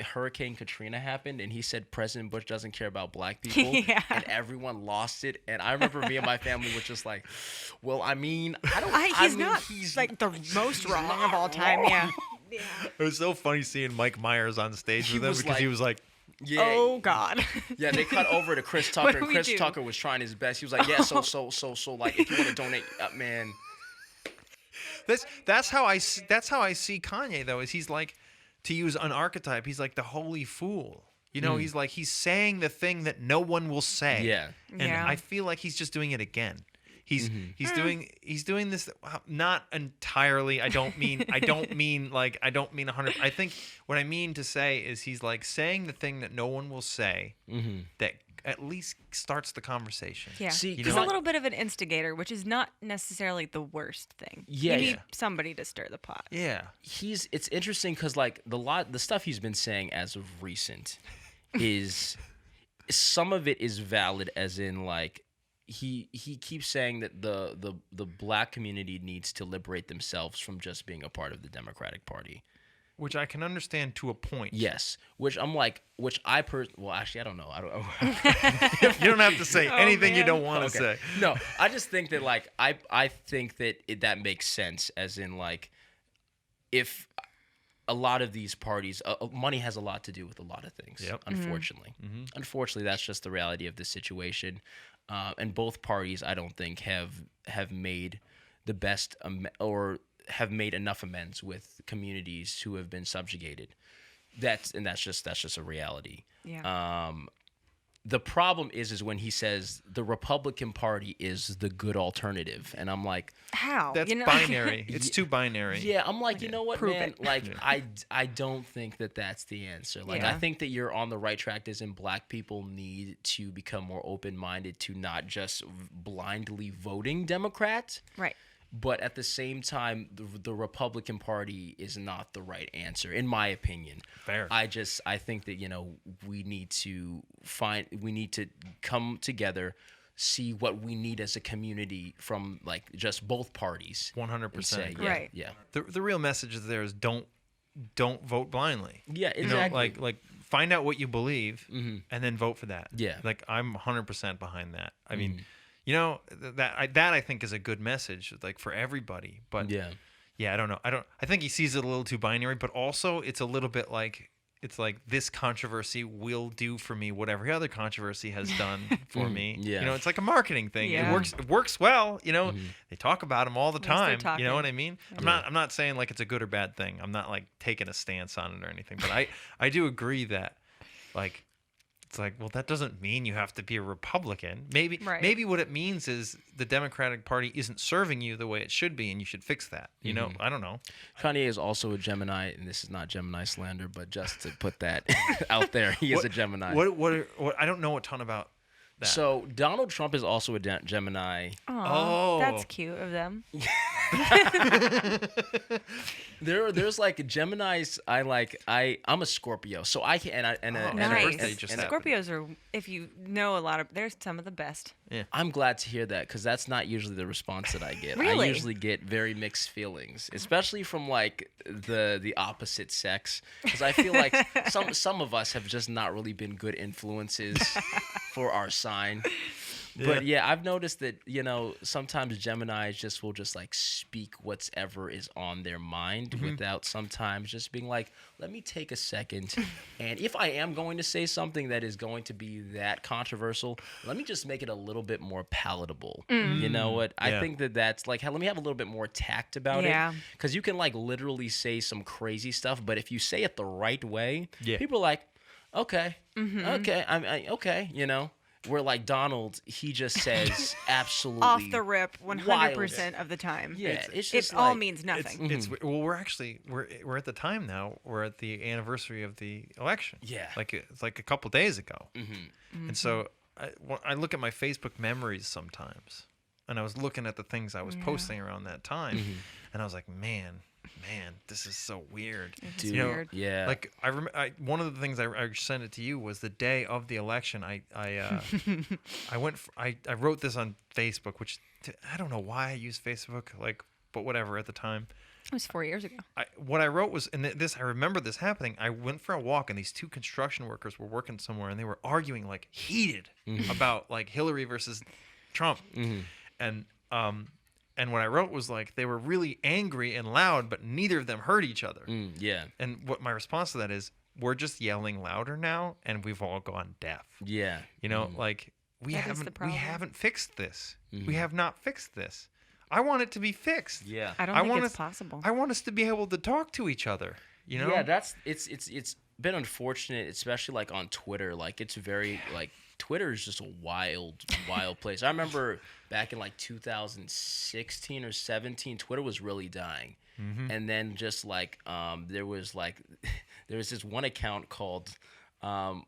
Hurricane Katrina happened and he said President Bush doesn't care about black people and everyone lost it. And I remember me and my family was just like, well, I mean, he's like the most wrong of all time. Yeah. It was so funny seeing Mike Myers on stage with him because he was like, yeah, oh God. Yeah, they cut over to Chris Tucker. And Chris Tucker was trying his best. He was like, yeah, so like if you want to donate, man. That's how I see Kanye though. Is he's like, to use an archetype, he's like the holy fool. He's saying the thing that no one will say. Yeah. And I feel like he's just doing it again. He's doing this not entirely. I don't mean 100. I think what I mean to say is he's like saying the thing that no one will say that at least starts the conversation. Yeah. He's a little bit of an instigator, which is not necessarily the worst thing. Yeah. You need somebody to stir the pot. Yeah. It's interesting because like the stuff he's been saying as of recent is some of it is valid, as in like he keeps saying that the black community needs to liberate themselves from just being a part of the Democratic Party. Which I can understand to a point. Yes. Well, actually, I don't know. You don't have to say anything you don't want to say. No, I just think that like I think that that makes sense, as in like if a lot of these parties, money has a lot to do with a lot of things. Yep. Unfortunately, unfortunately, that's just the reality of the situation. And both parties, I don't think, have made the best or have made enough amends with communities who have been subjugated. That's just a reality. Yeah. The problem is when he says the Republican Party is the good alternative, and I'm like, how? That's binary. It's too binary. Yeah, I'm like, you know what, Prove man? it. Like, I don't think that that's the answer. Like, I think that you're on the right track. As in, black people need to become more open-minded to not just blindly voting Democrat. Right. But at the same time, the Republican Party is not the right answer, in my opinion. Fair. I think that, we need to come together, see what we need as a community from like just both parties. 100% agree. Right. Yeah. The real message there is don't vote blindly. Yeah, exactly. Like find out what you believe and then vote for that. Yeah. Like I'm 100% behind that. I mean, that I think is a good message, like for everybody. But I don't know. I think he sees it a little too binary, but also it's a little bit like it's like this controversy will do for me what every other controversy has done for me. Yeah. It's like a marketing thing. Yeah. It works well. They talk about him all the time. talking. You know what I mean? I'm not saying like it's a good or bad thing. I'm not like taking a stance on it or anything. But I do agree that like It's like, well, that doesn't mean you have to be a Republican. Maybe Right. what it means is the Democratic Party isn't serving you the way it should be, and you should fix that. You know, I don't know. Kanye is also a Gemini, and this is not Gemini slander, but just to put that out there, he is a Gemini. What I don't know a ton about that. So Donald Trump is also a Gemini. Aw, Oh. that's cute of them. There's like Geminis. I'm a Scorpio, so I can and a Nice. birthday just happened. Scorpios are, if you know a lot of, they're some of the best. I'm glad to hear that because that's not usually the response that I get. I Really? usually get very mixed feelings, especially from like the opposite sex, because I feel like some of us have just not really been good influences for our sign. But yeah, I've noticed that, you know, sometimes Geminis will just like speak whatever is on their mind without sometimes just being like, let me take a second. And if I am going to say something that is going to be that controversial, let me just make it a little bit more palatable. You know what? I Yeah. think that's like, let me have a little bit more tact about Yeah. it. Because you can like literally say some crazy stuff, but if you say it the right way, Yeah. people are like, okay, okay, okay, you know? Where like Donald, he just says absolutely Off the rip, 100% wild. of the time. Yeah, it's It just all like, means nothing. It's well, we're actually we're at the time now. We're at the anniversary of the election. Yeah. like it's like a couple days ago. And so I look at my Facebook memories sometimes, and I was looking at the things I was posting around that time, and I was like, man, this is so weird. Dude, You know, weird. yeah. Like one of the things I sent it to you was the day of the election. I wrote this on Facebook, which I don't know why I use Facebook, like, but whatever at the time. It was 4 years ago. What I wrote was, and I remember this happening. I went for a walk, and these two construction workers were working somewhere, and they were arguing like heated about like Hillary versus Trump, and what I wrote was like they were really angry and loud, but neither of them heard each other. Yeah. And what my response to that is, we're just yelling louder now, and we've all gone deaf. Yeah. You know, like we That is the we problem. haven't fixed this. We have not fixed this. I want it to be fixed. Yeah. I don't I think want it's us- possible. I want us to be able to talk to each other. You know? Yeah, it's been unfortunate, especially like on Twitter. Like it's very like Twitter is just a wild place. I remember back in like 2016 or 17, Twitter was really dying. And then just like there was this one account called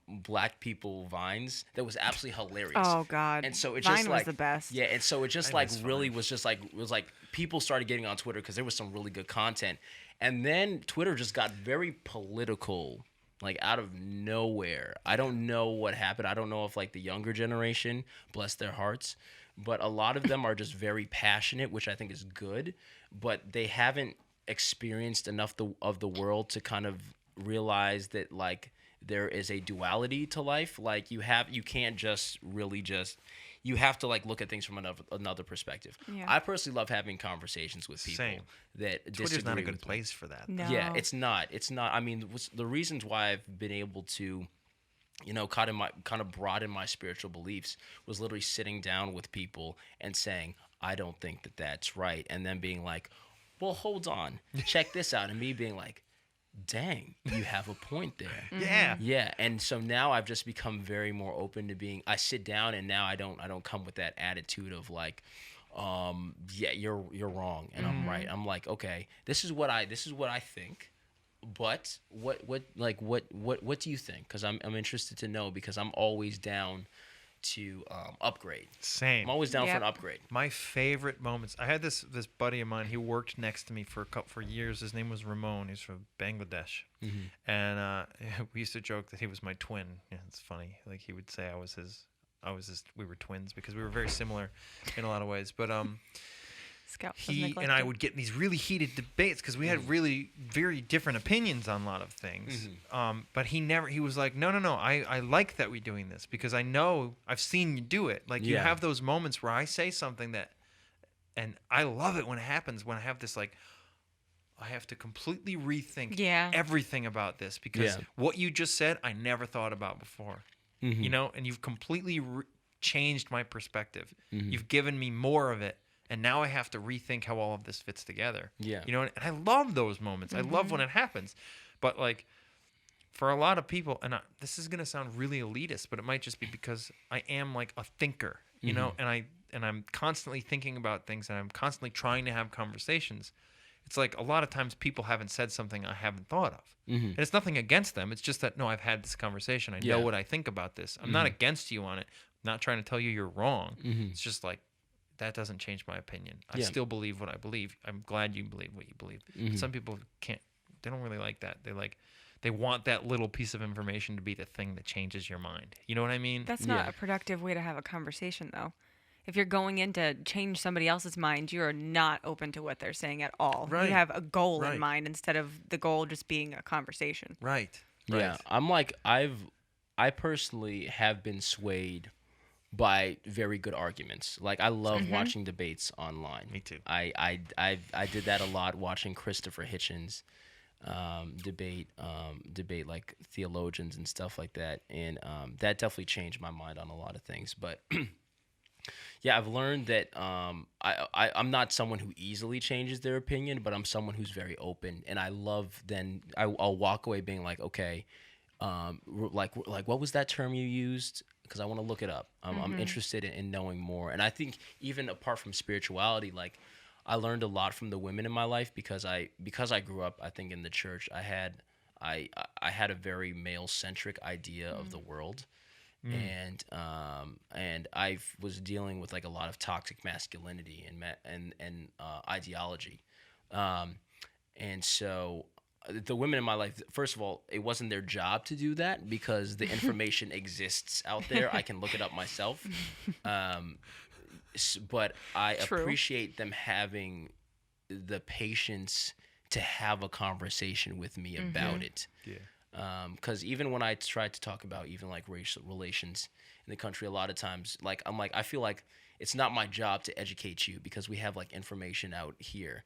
Black People Vines that was absolutely hilarious. Oh God! And so it Vine just was like the best. Yeah, and so it just I like miss really Vine. was just like it was like people started getting on Twitter because there was some really good content, and then Twitter just got very political, like out of nowhere. I don't know what happened. I don't know if like the younger generation, bless their hearts, but a lot of them are just very passionate, which I think is good, but they haven't experienced enough of the world to kind of realize that like there is a duality to life. Like you can't just really just, you have to like look at things from another perspective. Yeah. I personally love having conversations with people Same. that Twitter's disagree not a good with me. place for that. No. Yeah, it's not. I mean, the reasons why I've been able to, you know, kind of broaden my spiritual beliefs was literally sitting down with people and saying, I don't think that that's right, and then being like, well, hold on, check this out, and me being like, dang, you have a point there. Yeah. Yeah, and so now I've just become very more open to being. I sit down and now I don't come with that attitude of like, yeah, you're wrong and I'm right. I'm like, okay, this is what I think, but what do you think? Because I'm interested to know, because I'm always down to upgrade. Same. I'm always down for Yep. an upgrade. My favorite moments. I had this buddy of mine. He worked next to me for years. His name was Ramon. He's from Bangladesh, and we used to joke that he was my twin. Yeah, it's funny. Like he would say I was his. We were twins because we were very similar in a lot of ways. But Scout was he and I neglected. would get in these really heated debates because we had really very different opinions on a lot of things. But he was like, no, I like that we're doing this because I know I've seen you do it. Like you Yeah. have those moments where I say something that, and I love it when it happens, when I have this like, I have to completely rethink Yeah. everything about this because Yeah. what you just said, I never thought about before. You know, and you've completely changed my perspective. You've given me more of it. And now I have to rethink how all of this fits together. Yeah. You know, and I love those moments. I love when it happens. But like for a lot of people, and this is gonna sound really elitist, but it might just be because I am like a thinker, you know, and I'm constantly thinking about things, and I'm constantly trying to have conversations. It's like a lot of times people haven't said something I haven't thought of, and it's nothing against them. It's just that no, I've had this conversation. I know what I think about this. I'm not against you on it. I'm not trying to tell you you're wrong. It's just like that doesn't change my opinion. I still believe what I believe. I'm glad you believe what you believe. Some people can't. They don't really like that. They want that little piece of information to be the thing that changes your mind. You know what I mean? That's not a productive way to have a conversation, though. If you're going in to change somebody else's mind, you are not open to what they're saying at all. Right. You have a goal in mind instead of the goal just being a conversation. Right. Yeah, I'm like I personally have bbeen swayed by very good arguments. Like I love watching debates online. Me too. I did that a lot watching Christopher Hitchens debate like theologians and stuff like that, and that definitely changed my mind on a lot of things. But yeah, I've learned that I'm not someone who easily changes their opinion, but I'm someone who's very open, and I love I'll walk away being like, okay, like what was that term you used? Because I want to look it up. I'm interested in knowing more, and I think even apart from spirituality, like I learned a lot from the women in my life because I grew up, I think, in the church. I had a very male centric idea of the world. And I was dealing with like a lot of toxic masculinity and ideology, and so the women in my life, first of all, it wasn't their job to do that because the information exists out there. I can look it up myself, but I appreciate them having the patience to have a conversation with me about it. Yeah. Because even when I try to talk about even like racial relations in the country, a lot of times, like I feel like it's not my job to educate you because we have like information out here.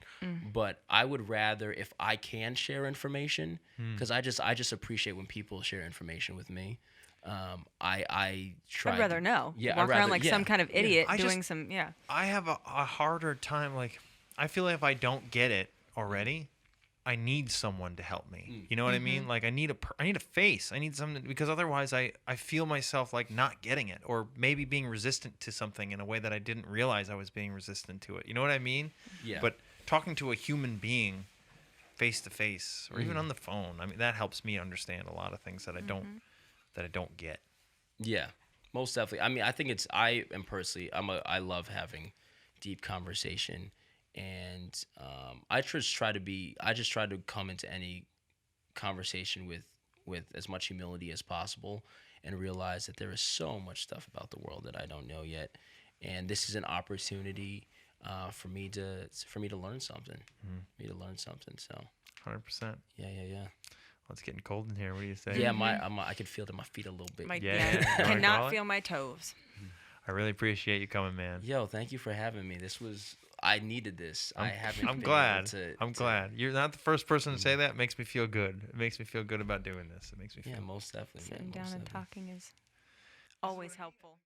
But I would rather if I can share information, because I just appreciate when people share information with me. I try. I'd rather know. Yeah, walk around like some kind of idiot I doing some. Yeah. I have a harder time. Like, I feel like if I don't get it already, I need someone to help me. You know what I mean? Like I need a face. I need something, because otherwise I feel myself like not getting it, or maybe being resistant to something in a way that I didn't realize I was being resistant to it. You know what I mean? Yeah. But talking to a human being face to face, or even on the phone, I mean, that helps me understand a lot of things that I don't get. Yeah, most definitely. I mean, I think I am personally, I love having deep conversation. And I just try to come into any conversation with as much humility as possible, and realize that there is so much stuff about the world that I don't know yet, and this is an opportunity for me to learn something. So 100%. Yeah. Well, it's getting cold in here. What do you say? Yeah, I can feel it in my feet a little bit. I cannot feel my toes. I really appreciate you coming, man. Yo, thank you for having me. I needed this. I'm glad. I'm glad. You're not the first person to say that. It makes me feel good. It makes me feel good about doing this. It makes me feel most definitely. Sitting down and talking is always helpful.